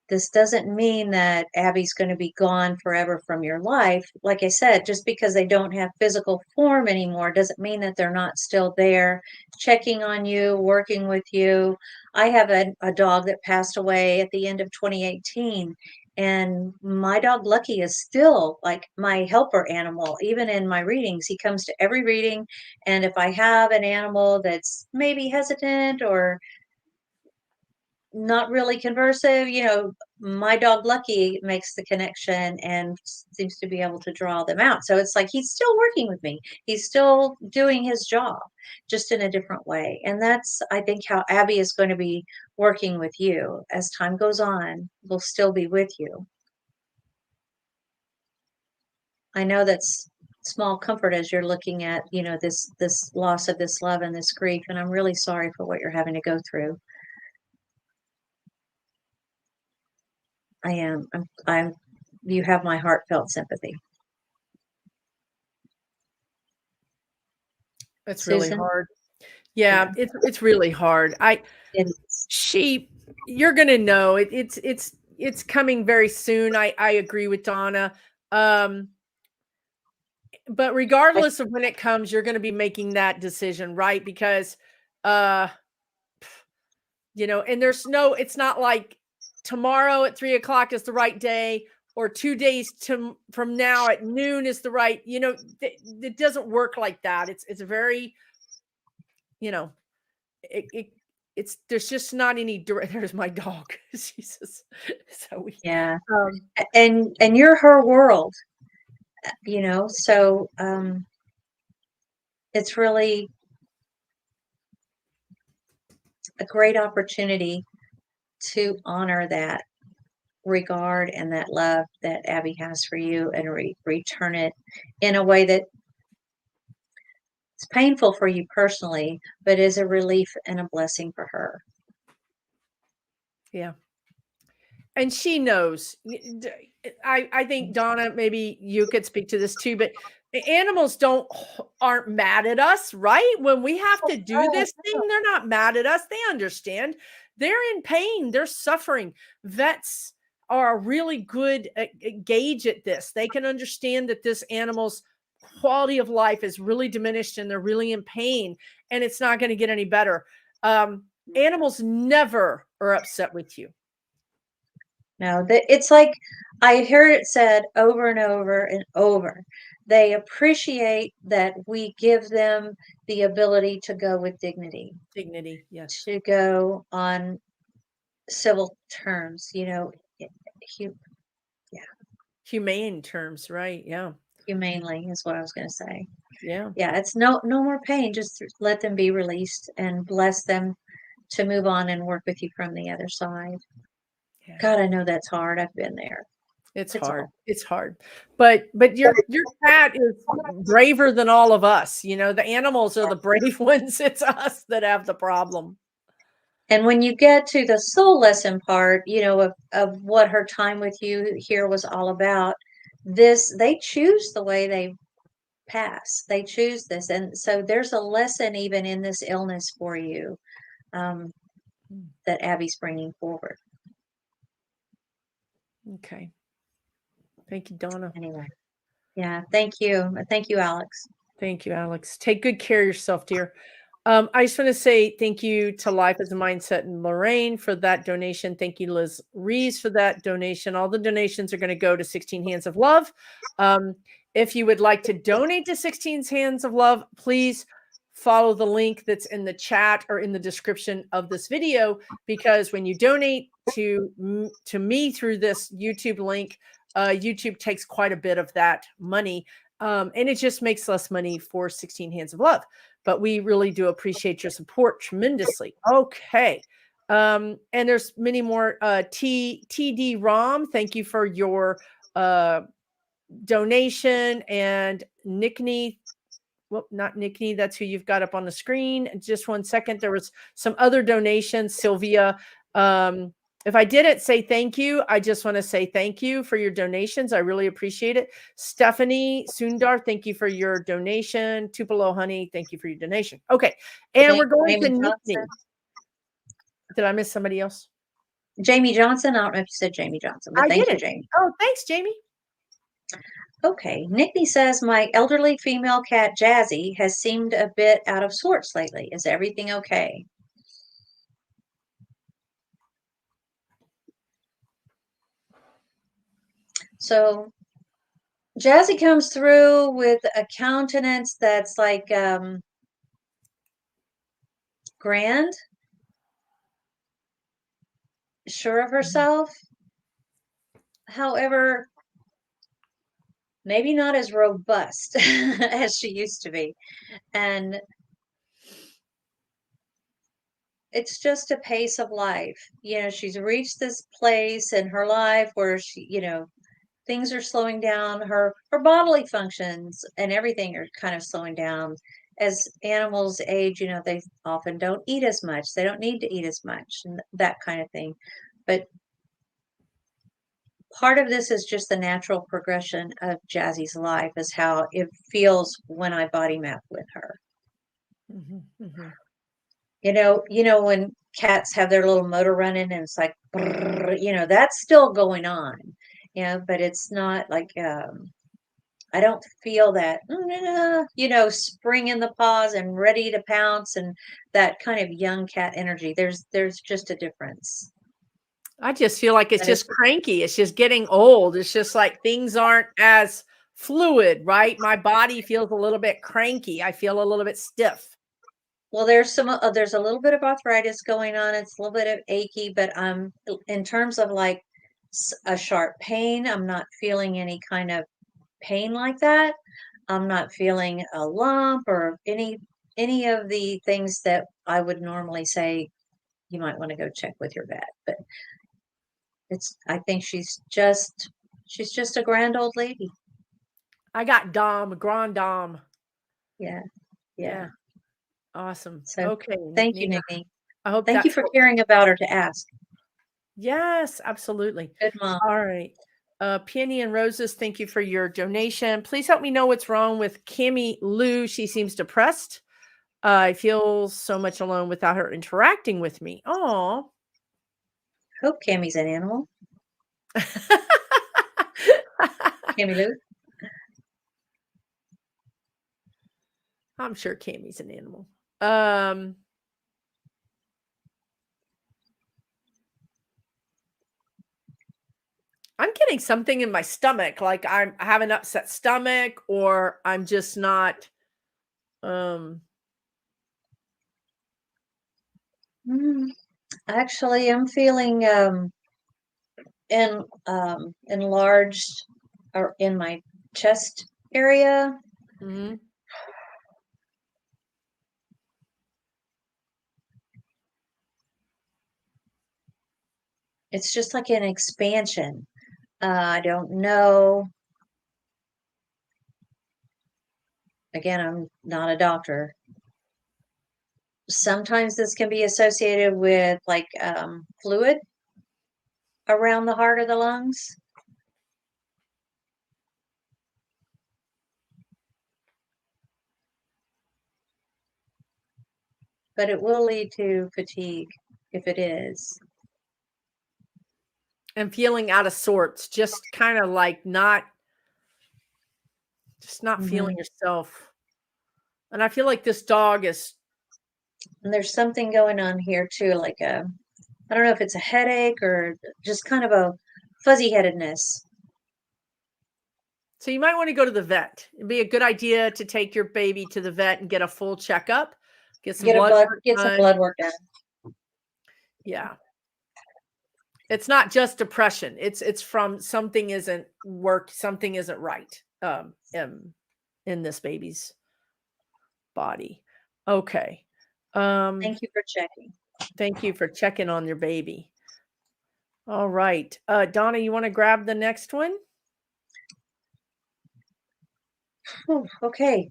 this doesn't mean that Abby's going to be gone forever from your life. Like I said, just because they don't have physical form anymore doesn't mean that they're not still there, checking on you, working with you. I have a dog that passed away at the end of 2018. And my dog Lucky is still like my helper animal. Even in my readings, he comes to every reading. And if I have an animal that's maybe hesitant or not really conversive, my dog Lucky makes the connection and seems to be able to draw them out. So it's like he's still working with me. He's still doing his job, just in a different way. And that's, I think, how Abby is going to be working with you as time goes on. We'll still be with you. I know that's small comfort as you're looking at, this loss of this love and this grief. And I'm really sorry for what you're having to go through. I am. You have my heartfelt sympathy. It's really Susan? hard. Yeah, it's really hard. It is. You're gonna know it's coming very soon. I agree with Donna. But regardless of when it comes, you're gonna be making that decision, right? Because and it's not like tomorrow at 3:00 is the right day, or 2 days from now at noon is the right, it doesn't work like that. It's very, it's there's just not any direct. There's my dog. Jesus. So Yeah. And you're her world, so it's really a great opportunity to honor that regard and that love that Abby has for you, and return it in a way that it's painful for you personally, but is a relief and a blessing for her. Yeah. And she knows. I think, Donna, maybe you could speak to this too, but animals aren't mad at us, right? When we have to do this thing, they're not mad at us. They understand. They're in pain. They're suffering. Vets are a really good gauge at this. They can understand that this animal's quality of life is really diminished and they're really in pain, and it's not going to get any better. Animals never are upset with you. No, it's like I heard it said over and over and over. They appreciate that we give them the ability to go with dignity. Dignity, yes. To go on civil terms, Humane terms, right? Yeah. Humanely is what I was going to say. Yeah. Yeah, it's no more pain. Just let them be released and bless them to move on and work with you from the other side. Yeah. God, I know that's hard. I've been there. It's hard. It's hard. But your cat is braver than all of us. The animals are the brave ones. It's us that have the problem. And when you get to the soul lesson part, of what her time with you here was all about, they choose the way they pass. They choose this. And so there's a lesson even in this illness for you that Abby's bringing forward. Okay. Thank you, Donna. Anyway. Yeah. Thank you. Thank you, Alex. Thank you, Alex. Take good care of yourself, dear. I just want to say thank you to Life as a Mindset and Lorraine for that donation. Thank you, Liz Rees, for that donation. All the donations are going to go to 16 Hands of Love. If you would like to donate to 16 Hands of Love, please follow the link that's in the chat or in the description of this video, because when you donate to me through this YouTube link, YouTube takes quite a bit of that money. And it just makes less money for 16 Hands of Love. But we really do appreciate your support tremendously. Okay. And there's many more. TD Rom, thank you for your donation. And Nickney, well, not Nickney, that's who you've got up on the screen. Just 1 second. There was some other donations. Sylvia, if I didn't say thank you, I just want to say thank you for your donations. I really appreciate it. Stephanie Sundar, thank you for your donation. Tupelo Honey, thank you for your donation. Okay. And we're going to Nickney. Did I miss somebody else? Jamie Johnson. I don't know if you said Jamie Johnson, but I thank did you, it. Jamie. Oh, thanks, Jamie. Okay. Nickney says, my elderly female cat, Jazzy, has seemed a bit out of sorts lately. Is everything okay? So Jazzy comes through with a countenance that's like grand, sure of herself. However, maybe not as robust as she used to be. And it's just a pace of life. You know, she's reached this place in her life where she, you know, things are slowing down. Her bodily functions and everything are kind of slowing down. As animals age, you know, they often don't eat as much. They don't need to eat as much and that kind of thing. But part of this is just the natural progression of Jazzy's life, is how it feels when I body map with her. You know, when cats have their little motor running and it's like, brrr, you know, that's still going on. You know, but it's not like I don't feel that, you know, spring in the paws and ready to pounce and that kind of young cat energy. There's just a difference. I just feel like it's And just cranky. It's just getting old. It's just like things aren't as fluid, right? My body feels a little bit cranky. I feel a little bit stiff. well, there's there's a little bit of arthritis going on. It's a little bit of achy, but in terms of like a sharp pain, I'm not feeling any kind of pain like that. I'm not feeling a lump or any of the things that I would normally say you might want to go check with your vet. But I think she's just a grand old lady. I got grand dame. Yeah. Awesome. So okay. thank you, Nikki. I hope thank you for caring about her to ask. Yes, absolutely. Good mom. All right. Peony and Roses, thank you for your donation. Please help me know what's wrong with Kimmy Lou. She seems depressed. I feel so much alone without her interacting with me. Oh. Hope Cammy's an animal. Cammy Lou. I'm sure Cammy's an animal. I'm getting something in my stomach, like I have an upset stomach, or I'm just not. Actually, I'm feeling enlarged or in my chest area. Mm-hmm. It's just like an expansion. I don't know. Again, I'm not a doctor. Sometimes this can be associated with like fluid around the heart or the lungs. But it will lead to fatigue if it is. And feeling out of sorts, just kind of like not feeling yourself. And I feel like this dog is. And there's something going on here too, like I don't know if it's a headache or just kind of a fuzzy headedness. So you might want to go to the vet. It'd be a good idea to take your baby to the vet and get a full checkup, get some blood work done. Yeah. It's not just depression. It's from something isn't right in this baby's body. Okay. Thank you for checking. Thank you for checking on your baby. All right. Donna, you want to grab the next one? Oh, okay.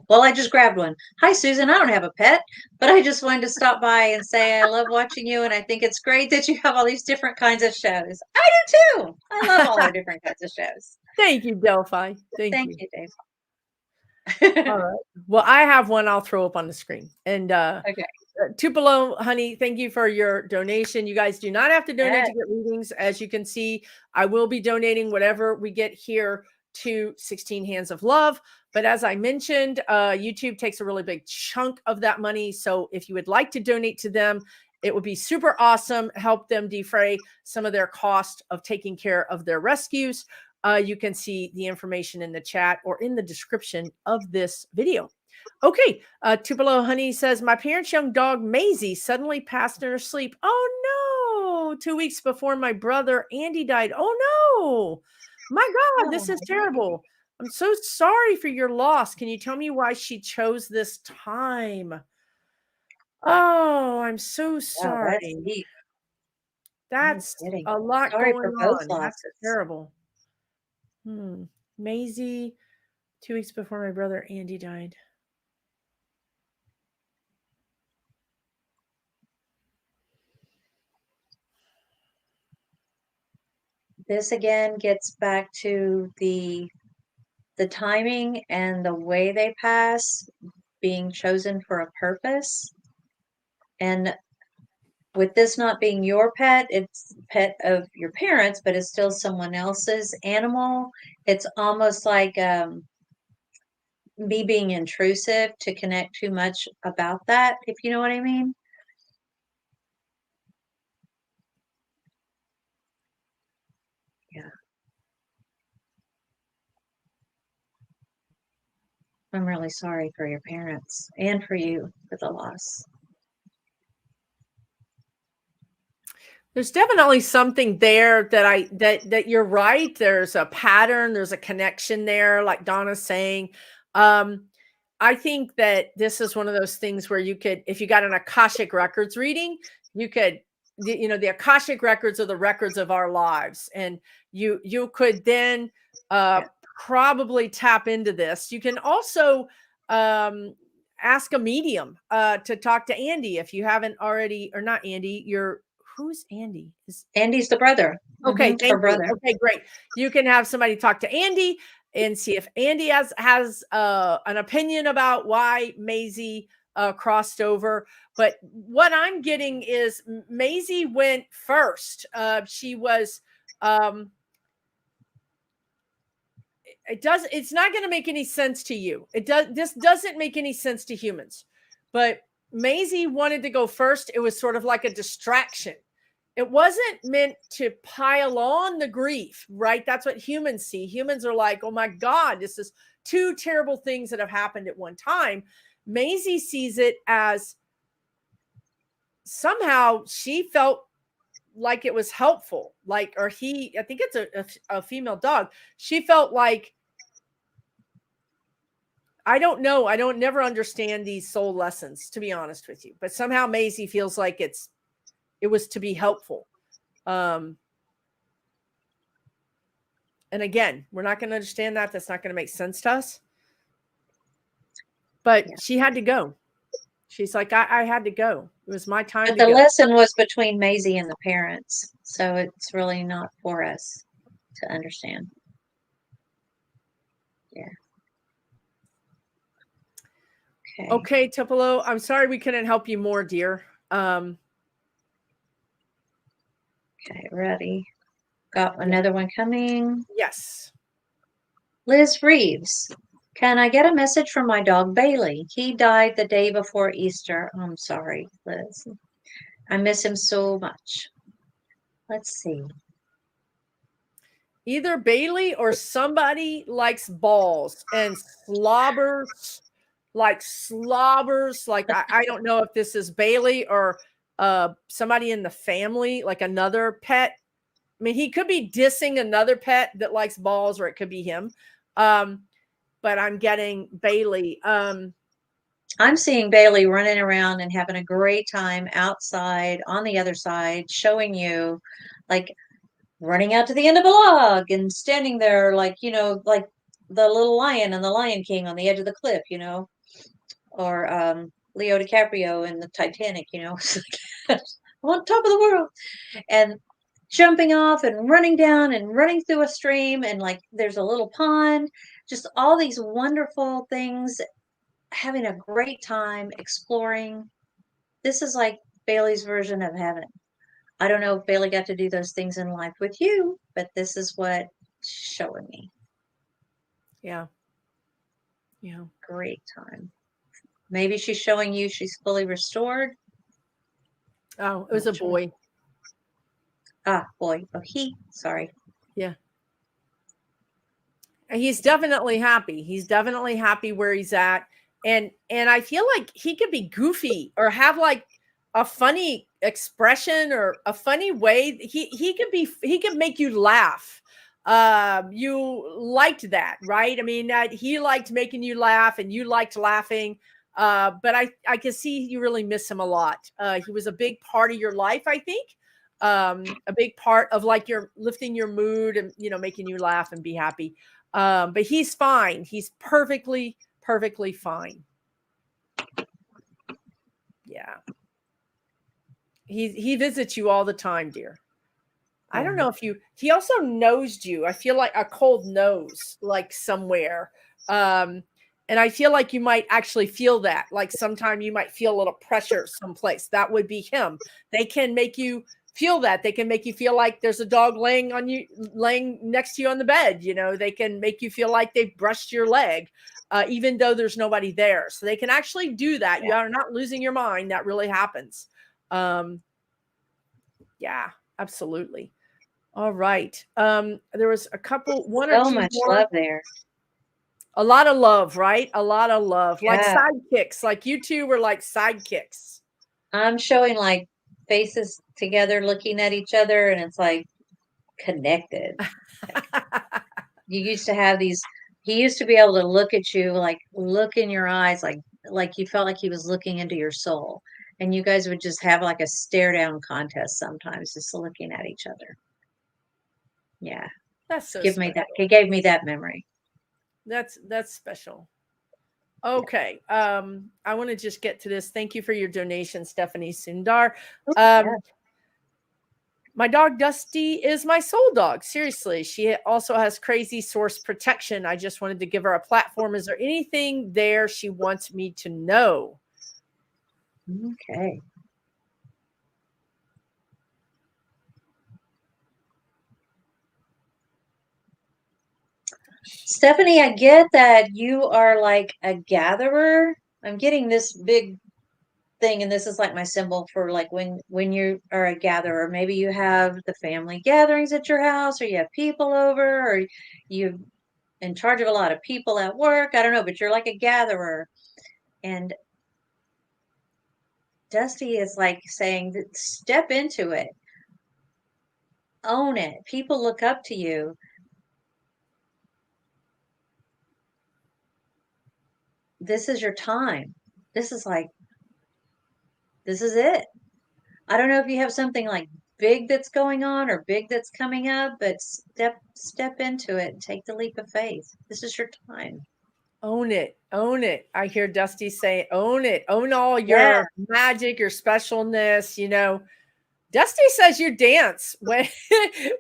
Well, I just grabbed one. Hi, Susan. I don't have a pet, but I just wanted to stop by and say I love watching you, and I think it's great that you have all these different kinds of shows. I do too. I love all our different kinds of shows. Thank you, Delphi. Thank you, Dave. All right. Well, I have one I'll throw up on the screen. And Okay. Tupelo, honey, thank you for your donation. You guys do not have to donate to get readings. As you can see, I will be donating whatever we get here to 16 Hands of Love. But as I mentioned, YouTube takes a really big chunk of that money. So if you would like to donate to them, it would be super awesome. Help them defray some of their cost of taking care of their rescues. You can see the information in the chat or in the description of this video. Okay, Tupelo Honey says, my parents' young dog Maisie suddenly passed in her sleep. Oh no, 2 weeks before my brother Andy died. Oh no, my God, this is terrible. I'm so sorry for your loss. Can you tell me why she chose this time? Oh, I'm so sorry. That's a lot Sorry going for both on. That's losses. terrible. Maisie, 2 weeks before my brother Andy died. This again gets back to the timing and the way they pass being chosen for a purpose. And with this not being your pet, it's pet of your parents, but it's still someone else's animal. It's almost like me being intrusive to connect too much about that, if you know what I mean. Yeah. I'm really sorry for your parents and for you for the loss. There's definitely something there that you're right. There's a pattern, there's a connection there, like Donna's saying. I think that this is one of those things where you could, if you got an Akashic Records reading, you could, the Akashic Records are the records of our lives. And you could then probably tap into this. You can also ask a medium to talk to Andy if you haven't already, or not Andy, who's Andy? Andy's the brother. Okay, her brother. Okay, great. You can have somebody talk to Andy and see if Andy has an opinion about why Maisie crossed over. But what I'm getting is Maisie went first. She was. It's not going to make any sense to you. This doesn't make any sense to humans. But Maisie wanted to go first. It was sort of like a distraction. It wasn't meant to pile on the grief, right? That's what humans see. Humans are like, oh my God, this is two terrible things that have happened at one time. Maisie sees it as somehow she felt like it was helpful. I think it's a female dog. She felt like, I don't know. I don't never understand these soul lessons, to be honest with you. But somehow Maisie feels like it was to be helpful. And again, we're not going to understand that. That's not going to make sense to us. But she had to go. She's like, I had to go. It was my time. But the lesson was between Maisie and the parents. So it's really not for us to understand. Yeah. Okay, Tupelo, I'm sorry we couldn't help you more, dear. Okay, ready. Got another one coming. Yes. Liz Reeves. Can I get a message from my dog Bailey? He died the day before Easter. I'm sorry, Liz. I miss him so much. Let's see. Either Bailey or somebody likes balls and slobbers. Like I don't know if this is Bailey or somebody in the family, like another pet. I mean, he could be dissing another pet that likes balls, or it could be him. But I'm getting Bailey. I'm seeing Bailey running around and having a great time outside on the other side, showing you, like running out to the end of a log and standing there like, like the little lion and the Lion King on the edge of the cliff, or Leo DiCaprio in the Titanic, on top of the world, and jumping off and running down and running through a stream, and like there's a little pond, just all these wonderful things, having a great time exploring. This is like Bailey's version of heaven. I don't know if Bailey got to do those things in life with you, but this is what she's showing me. Yeah. Yeah. Great time. Maybe she's showing you she's fully restored. Oh, it was a boy. Ah, boy. Oh, sorry. Yeah. And he's definitely happy. He's definitely happy where he's at. And I feel like he could be goofy or have like a funny expression or a funny way. He could make you laugh. You liked that, right? I mean, he liked making you laugh and you liked laughing. But I can see you really miss him a lot. He was a big part of your life, I think. A big part of like your lifting your mood and, you know, making you laugh and be happy. But he's fine. He's perfectly fine. Yeah. He visits you all the time, dear. I don't know if he also nosed you. I feel like a cold nose, like somewhere. And I feel like you might actually feel that. Like sometime you might feel a little pressure someplace. That would be him. They can make you feel that. They can make you feel like there's a dog laying next to you on the bed. You know, they can make you feel like they've brushed your leg, even though there's nobody there. So they can actually do that. Yeah. You are not losing your mind. That really happens. Yeah, absolutely. All right. There was a couple, one or two So much more. love there. A lot of love, right? A lot of love. Yeah. Like sidekicks. Like you two were like sidekicks. I'm showing like faces together looking at each other, and it's like connected. You used to have these, he used to be able to look at you, like look in your eyes, like you felt like he was looking into your soul. And you guys would just have like a stare down contest sometimes, just looking at each other. Yeah. That's so Give special. me that. He gave me that memory. That's special. Okay. I want to just get to this. Thank you for your donation, Stephanie Sundar. My dog Dusty is my soul dog. Seriously. She also has crazy source protection. I just wanted to give her a platform. Is there anything there she wants me to know? Okay. Stephanie, I get that you are like a gatherer. I'm getting this big thing, and this is like my symbol for like when you are a gatherer. Maybe you have the family gatherings at your house, or you have people over, or you're in charge of a lot of people at work. I don't know, but you're like a gatherer. And Dusty is like saying, step into it. Own it. People look up to you. This is your time. This is it. I don't know if you have something like big that's going on or big that's coming up, but step into it and take the leap of faith. This is your time. Own it. Own it. I hear Dusty say, own it. Own all your magic, your specialness, you know. Dusty says you dance when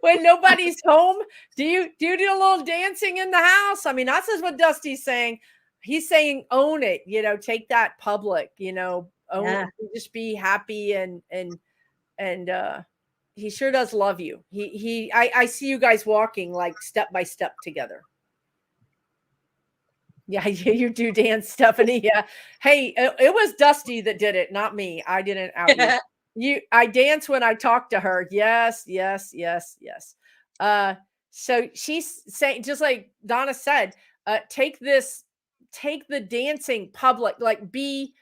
when nobody's home. Do you do a little dancing in the house? I mean, that's what Dusty's saying. He's saying own it, you know, take that public, you know, own it, just be happy and he sure does love you. I see you guys walking like step by step together. Yeah, you do dance, Stephanie. Yeah. Hey, it was Dusty that did it, not me. I didn't out you. I dance when I talk to her. Yes. So she's saying, just like Donna said, take the dancing public, like be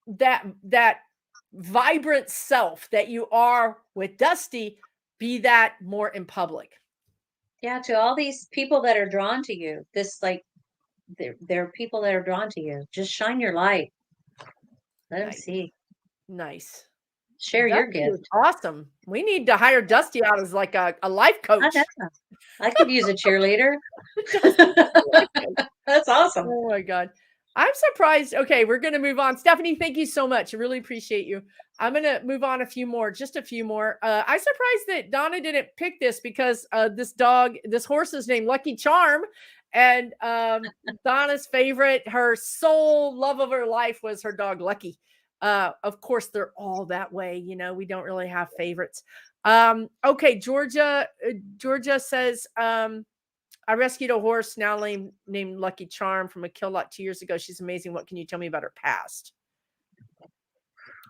that vibrant self that you are with Dusty, be that more in public. Yeah, to all these people that are drawn to you, there are people that are drawn to you. Just shine your light. Let them see. Nice. Share your gift. Awesome. We need to hire Dusty out as like a life coach. I could use a cheerleader. That's awesome. Oh my God. I'm surprised. Okay, we're going to move on. Stephanie, thank you so much. I really appreciate you. I'm going to move on just a few more. I'm surprised that Donna didn't pick this because this horse is named Lucky Charm. And Donna's favorite, her sole love of her life was her dog Lucky. Of course, they're all that way. You know, we don't really have favorites. Okay, Georgia says, I rescued a horse now named Lucky Charm from a kill lot 2 years ago. She's amazing. What can you tell me about her past?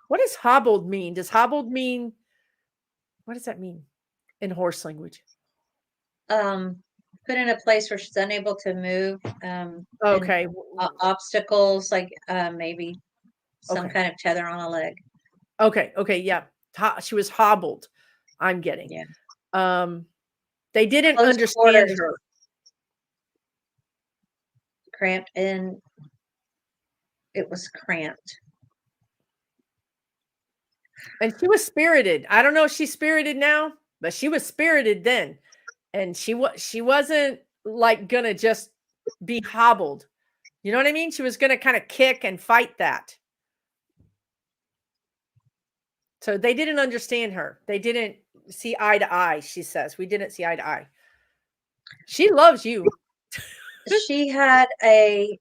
What does hobbled mean? Does hobbled mean, what does that mean in horse language? Put in a place where she's unable to move. Okay. Obstacles, like maybe some Okay. kind of tether on a leg. Okay. Okay. Yeah. She was hobbled. I'm getting. Yeah. They didn't Close understand quarters. her. Cramped, and it was cramped. And she was spirited. I don't know if she's spirited now, but she was spirited then. And she wasn't like gonna just be hobbled. You know what I mean? She was gonna kind of kick and fight that. So they didn't understand her. They didn't see eye to eye, she says. We didn't see eye to eye. She loves you. She had a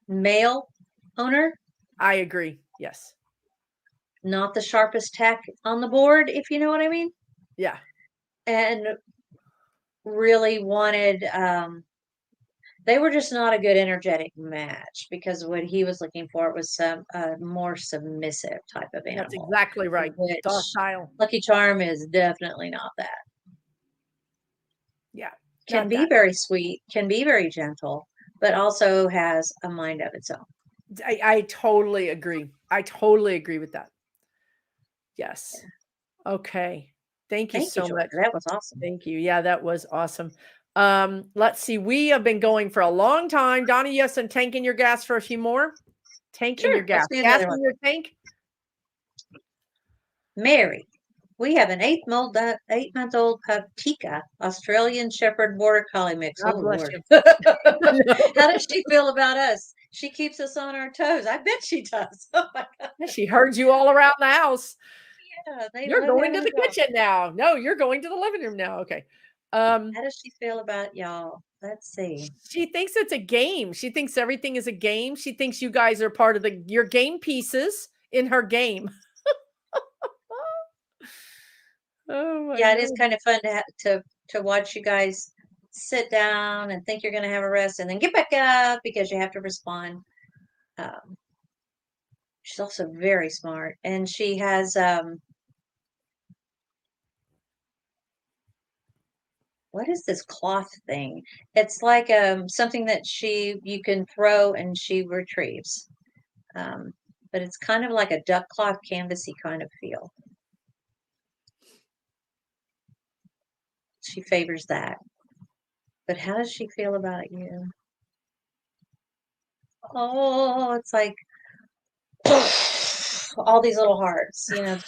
male owner. I agree. Yes. Not the sharpest tack on the board, if you know what I mean. Yeah. And really wanted, they were just not a good energetic match, because what he was looking for was some more submissive type of animal. That's exactly right. Docile. Lucky Charm is definitely not that. Yeah. Can be very sweet, can be very gentle, but also has a mind of its own. I totally agree. I totally agree with that. Yes. Yeah. Okay. Thank you so much. That was awesome. Thank you. Yeah, that was awesome. Let's see. We have been going for a long time. Donna, you have some tank in your gas for a few more? Tank in your gas. Gas in your tank? Mary. We have an 8-month-old pup, Tika, Australian Shepherd Border Collie mix. God bless you. How does she feel about us? She keeps us on our toes. I bet she does. Oh my God. She heard you all around the house. Yeah, you're going to the kitchen now. No, you're going to the living room now. Okay. How does she feel about y'all? Let's see. She thinks it's a game. She thinks everything is a game. She thinks you guys are part of your game pieces in her game. Oh yeah, it is kind of fun to watch you guys sit down and think you're going to have a rest and then get back up because you have to respond. She's also very smart, and she has what is this cloth thing? It's like something that you can throw and she retrieves, but it's kind of like a duck cloth canvasy kind of feel. She favors that. But how does she feel about you? Oh, it's like all these little hearts, you know.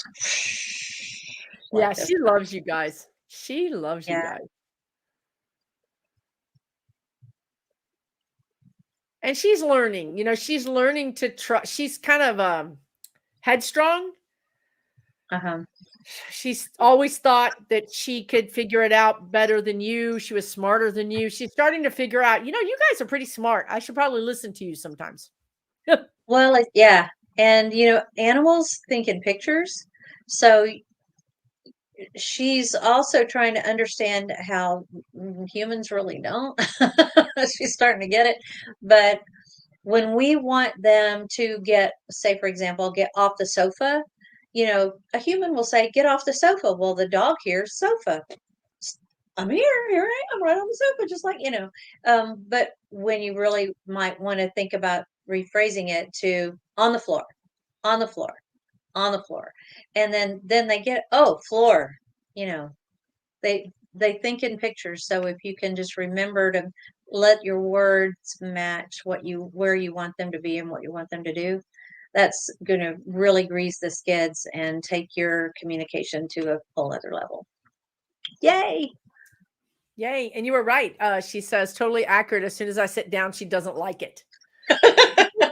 Yeah, she loves you guys. She loves you guys. And she's learning, you know, she's learning to trust. She's kind of headstrong. She's always thought that she could figure it out better than you. She was smarter than you. She's starting to figure out, you know, you guys are pretty smart. I should probably listen to you sometimes. Well, yeah. And, you know, animals think in pictures. So she's also trying to understand how humans really don't. She's starting to get it. But when we want them to get, say, for example, get off the sofa, you know, a human will say, get off the sofa. Well, the dog hears sofa. I'm here I am, right on the sofa, just like, you know. But when you really might want to think about rephrasing it to on the floor, on the floor, on the floor. And then they get, oh, floor, you know, they think in pictures. So if you can just remember to let your words match where you want them to be and what you want them to do, that's going to really grease the skids and take your communication to a whole other level. Yay. Yay. And you were right. She says totally accurate. As soon as I sit down, she doesn't like it.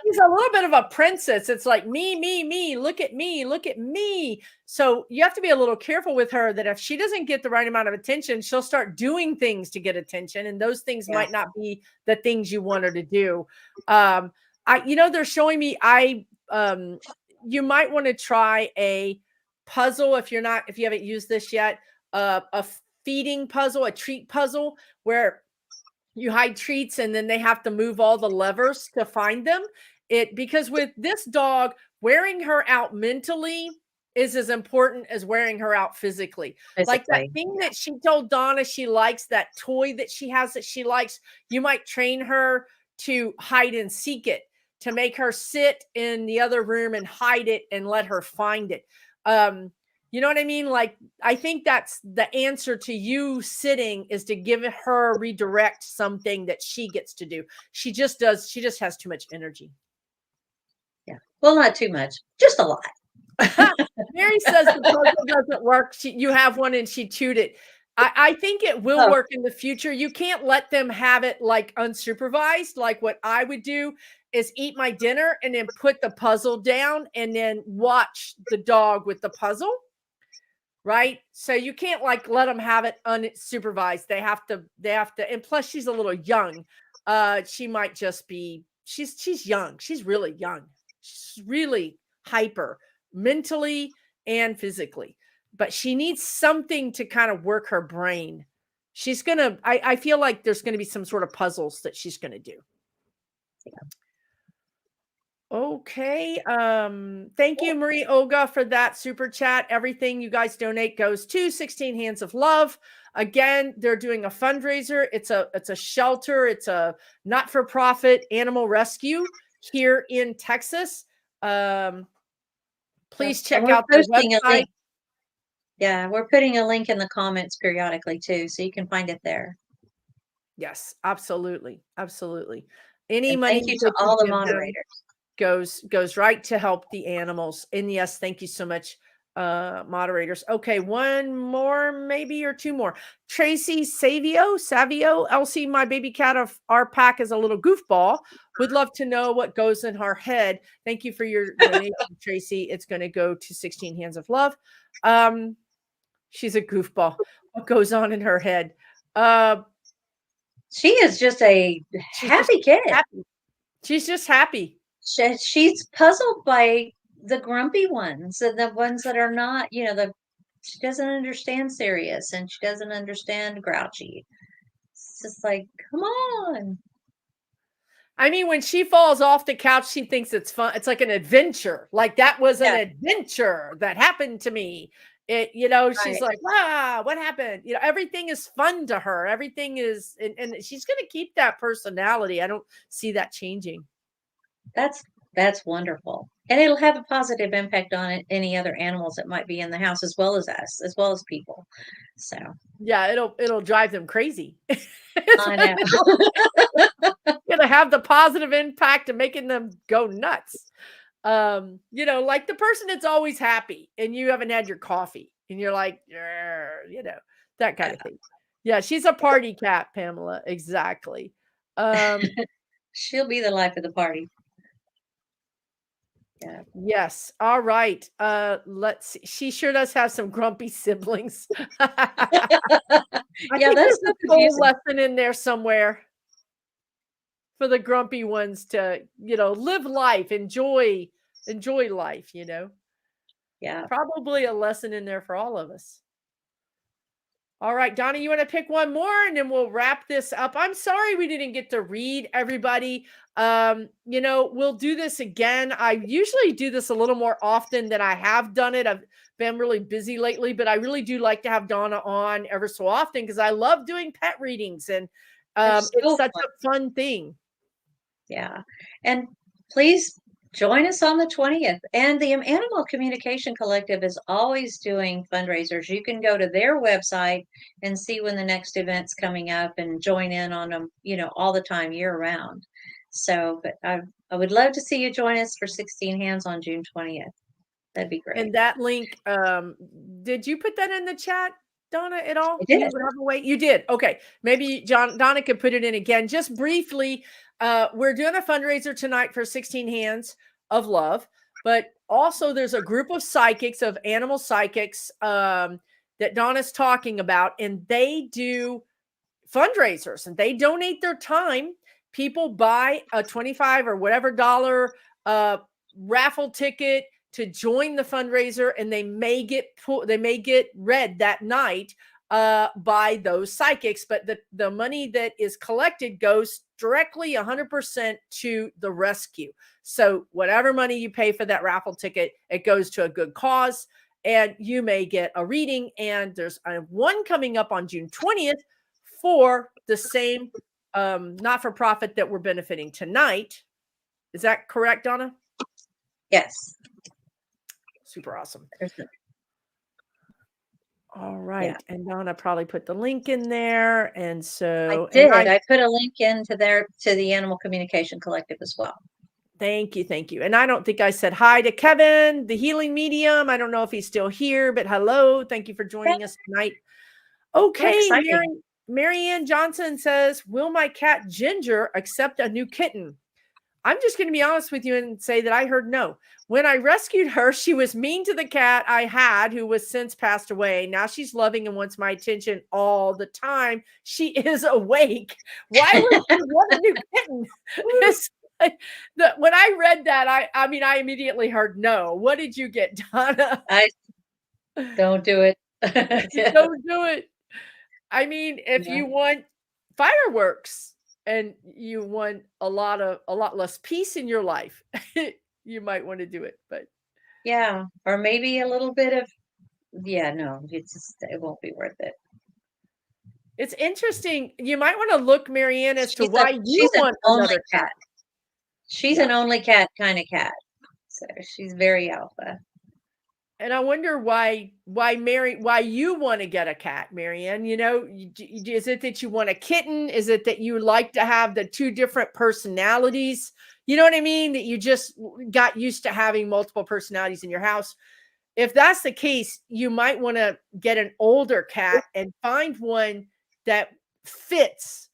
she's a little bit of a princess. It's like me, look at me, look at me. So you have to be a little careful with her that if she doesn't get the right amount of attention, she'll start doing things to get attention. And those things might not be the things you want her to do. They're showing me, you might want to try a puzzle if you haven't used this yet, a feeding puzzle, a treat puzzle where you hide treats and then they have to move all the levers to find them. Because with this dog, wearing her out mentally is as important as wearing her out physically. Like that thing that she told Donna she likes, that toy that she has that she likes, you might train her to hide and seek it, to make her sit in the other room and hide it and let her find it. You know what I mean? Like, I think that's the answer to you sitting, is to give her redirect something that she gets to do. She just has too much energy. Yeah. Well, not too much, just a lot. Mary says the puzzle doesn't work. You have one and she chewed it. I think it will work in the future. You can't let them have it like unsupervised. Like what I would do is eat my dinner and then put the puzzle down and then watch the dog with the puzzle. Right. So you can't like let them have it unsupervised. They have to, and plus she's a little young. She might just be, she's young. She's really young. She's really hyper mentally and physically, but she needs something to kind of work her brain. She's going to, I feel like there's going to be some sort of puzzles that she's going to do. Yeah. Okay. Thank you, Marie Olga, for that super chat. Everything you guys donate goes to 16 Hands of Love. Again, they're doing a fundraiser. It's a shelter. It's a not-for-profit animal rescue here in Texas. Please check out the website. Yeah, we're putting a link in the comments periodically too, so you can find it there. Yes, absolutely. Absolutely. Any and money. Thank you to all the moderators. Goes right to help the animals. And yes, thank you so much, moderators. Okay, one more maybe, or two more. Tracy Savio, Elsie, my baby cat of our pack is a little goofball. Would love to know what goes in her head. Thank you for your donation, Tracy. It's going to go to 16 Hands of Love. She's a goofball. What goes on in her head? She is just a happy kid. Happy. She's just happy. She's puzzled by the grumpy ones and the ones that are not, she doesn't understand serious and she doesn't understand grouchy. It's just like, come on. I mean, when she falls off the couch, she thinks it's fun. It's like an adventure. Like that was an adventure that happened to me. She's like, wow, what happened? Everything is fun to her. Everything is, and she's going to keep that personality. I don't see that changing. That's wonderful. And it'll have a positive impact on any other animals that might be in the house, as well as us, as well as people. So yeah, it'll drive them crazy. I know. Gonna have the positive impact of making them go nuts. Like the person that's always happy and you haven't had your coffee and you're like, that kind of thing. Yeah, she's a party cat, Pamela. Exactly. She'll be the life of the party. Yeah. Yes. All right. Let's see. She sure does have some grumpy siblings. Yeah, that's a whole lesson in there somewhere for the grumpy ones to, live life, enjoy life, Yeah. Probably a lesson in there for all of us. All right, Donna, you want to pick one more and then we'll wrap this up. I'm sorry we didn't get to read everybody. We'll do this again. I usually do this a little more often than I have done it. I've been really busy lately, but I really do like to have Donna on ever so often because I love doing pet readings and it's such a fun thing. Yeah. And please join us on the 20th. And the Animal Communication Collective is always doing fundraisers. You can go to their website and see when the next event's coming up and join in on them, all the time, year round. So, but I would love to see you join us for 16 Hands on June 20th. That'd be great. And that link, did you put that in the chat? Donna, at all? I did. You have a way? You did. Okay. Maybe Donna could put it in again. Just briefly, we're doing a fundraiser tonight for 16 Hands of Love, but also there's a group of psychics, of animal psychics, that Donna's talking about, and they do fundraisers and they donate their time. People buy a 25 or whatever dollar raffle ticket to join the fundraiser, and they may get read that night by those psychics, but the money that is collected goes directly 100% to the rescue. So whatever money you pay for that raffle ticket, it goes to a good cause, and you may get a reading. And there's one coming up on June 20th for the same not-for-profit that we're benefiting tonight. Is that correct, Donna? Yes. Super awesome. All right. Yeah. And Donna probably put the link in there. And so I did. I put a link into to the Animal Communication Collective as well. Thank you. Thank you. And I don't think I said hi to Kevin, the healing medium. I don't know if he's still here, but hello. Thank you for joining us tonight. Okay. Marianne Johnson says, will my cat Ginger accept a new kitten? I'm just going to be honest with you and say that I heard no. When I rescued her, she was mean to the cat I had, who was since passed away. Now she's loving and wants my attention all the time. She is awake. Why would she want a new kitten? When I read that, I mean, I immediately heard no. What did you get, Donna? Don't do it. Don't do it. I mean, if you want fireworks and you want a lot less peace in your life, you might want to do it. But yeah, or maybe a little bit of no, it won't be worth it. It's interesting. You might want to look, Marianne, as to why you want another cat. She's an only cat kind of cat, so she's very alpha. And I wonder why you want to get a cat, Marianne. You know, is it that you want a kitten? Is it that you like to have the two different personalities? You know what I mean? That you just got used to having multiple personalities in your house. If that's the case, you might want to get an older cat and find one that fits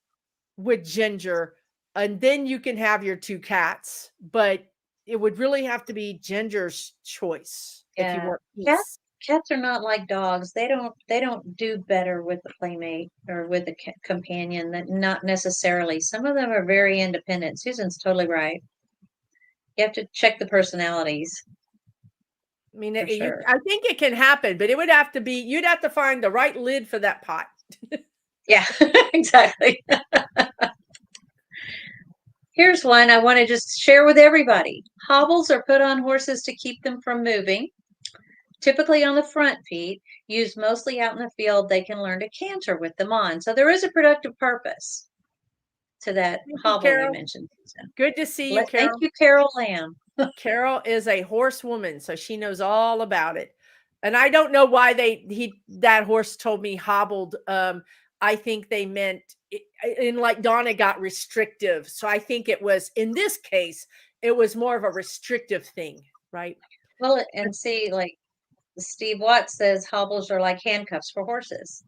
with Ginger, and then you can have your two cats. But it would really have to be Ginger's choice. If you want peace. Cats are not like dogs. They don't do better with a playmate or with a companion. That not necessarily. Some of them are very independent. Susan's totally right. You have to check the personalities. I mean, sure. I think it can happen, but it would have to be. You'd have to find the right lid for that pot. Yeah, exactly. Here's one I want to just share with everybody. Hobbles are put on horses to keep them from moving. Typically on the front feet, used mostly out in the field, they can learn to canter with them on. So there is a productive purpose to that hobble you mentioned. Good to see you, Carol. Thank you, Carol Lamb. Carol is a horsewoman, so she knows all about it. And I don't know why that horse told me hobbled. I think they meant, and like Donna got restrictive. So I think it was, in this case, it was more of a restrictive thing, right? Well, and see, like, Steve Watts says hobbles are like handcuffs for horses.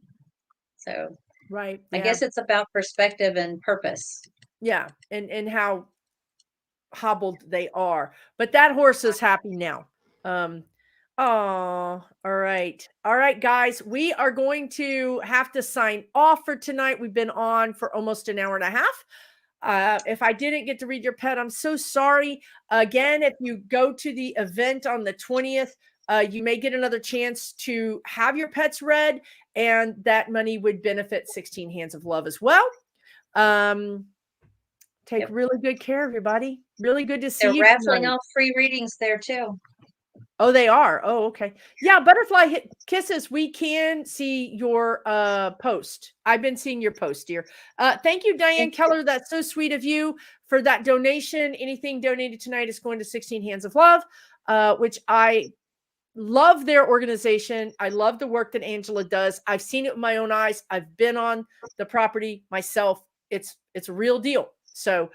So right. I guess it's about perspective and purpose. Yeah. And how hobbled they are. But that horse is happy now. All right. All right, guys. We are going to have to sign off for tonight. We've been on for almost an hour and a half. If I didn't get to read your pet, I'm so sorry. Again, if you go to the event on the 20th, you may get another chance to have your pets read, and that money would benefit 16 Hands of Love as well. Take really good care, everybody. Really good to see you. They're raffling off free readings there too. Oh, they are. Oh, okay. Yeah, Butterfly Kisses, we can see your post. I've been seeing your post, dear. Thank you, Diane Keller. That's so sweet of you for that donation. Anything donated tonight is going to 16 Hands of Love, which I love their organization. I love the work that Angela does. I've seen it with my own eyes. I've been on the property myself. It's a real deal. So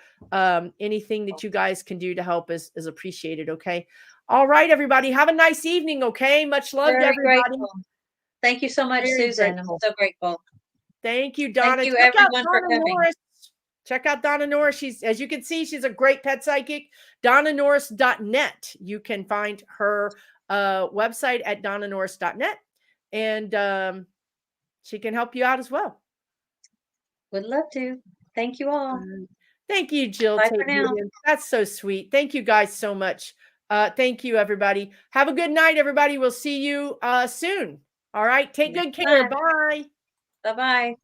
anything that you guys can do to help is appreciated. Okay. All right, everybody. Have a nice evening. Okay. Much love to everybody. Grateful. Thank you so much, Very Susan. grateful. I'm so grateful. Thank you, Donna. Thank you, Check out everyone, for Donna coming. Norris. Check out Donna Norris. She's, as you can see, she's a great pet psychic. DonnaNorris.net. You can find her website at DonnaNorris.net, and she can help you out as well. Would love to. Thank you all. Thank you, Jill. Bye for now. That's so sweet. Thank you guys so much. Thank you, everybody. Have a good night, everybody. We'll see you soon. All right. Take good care. Bye. Bye-bye.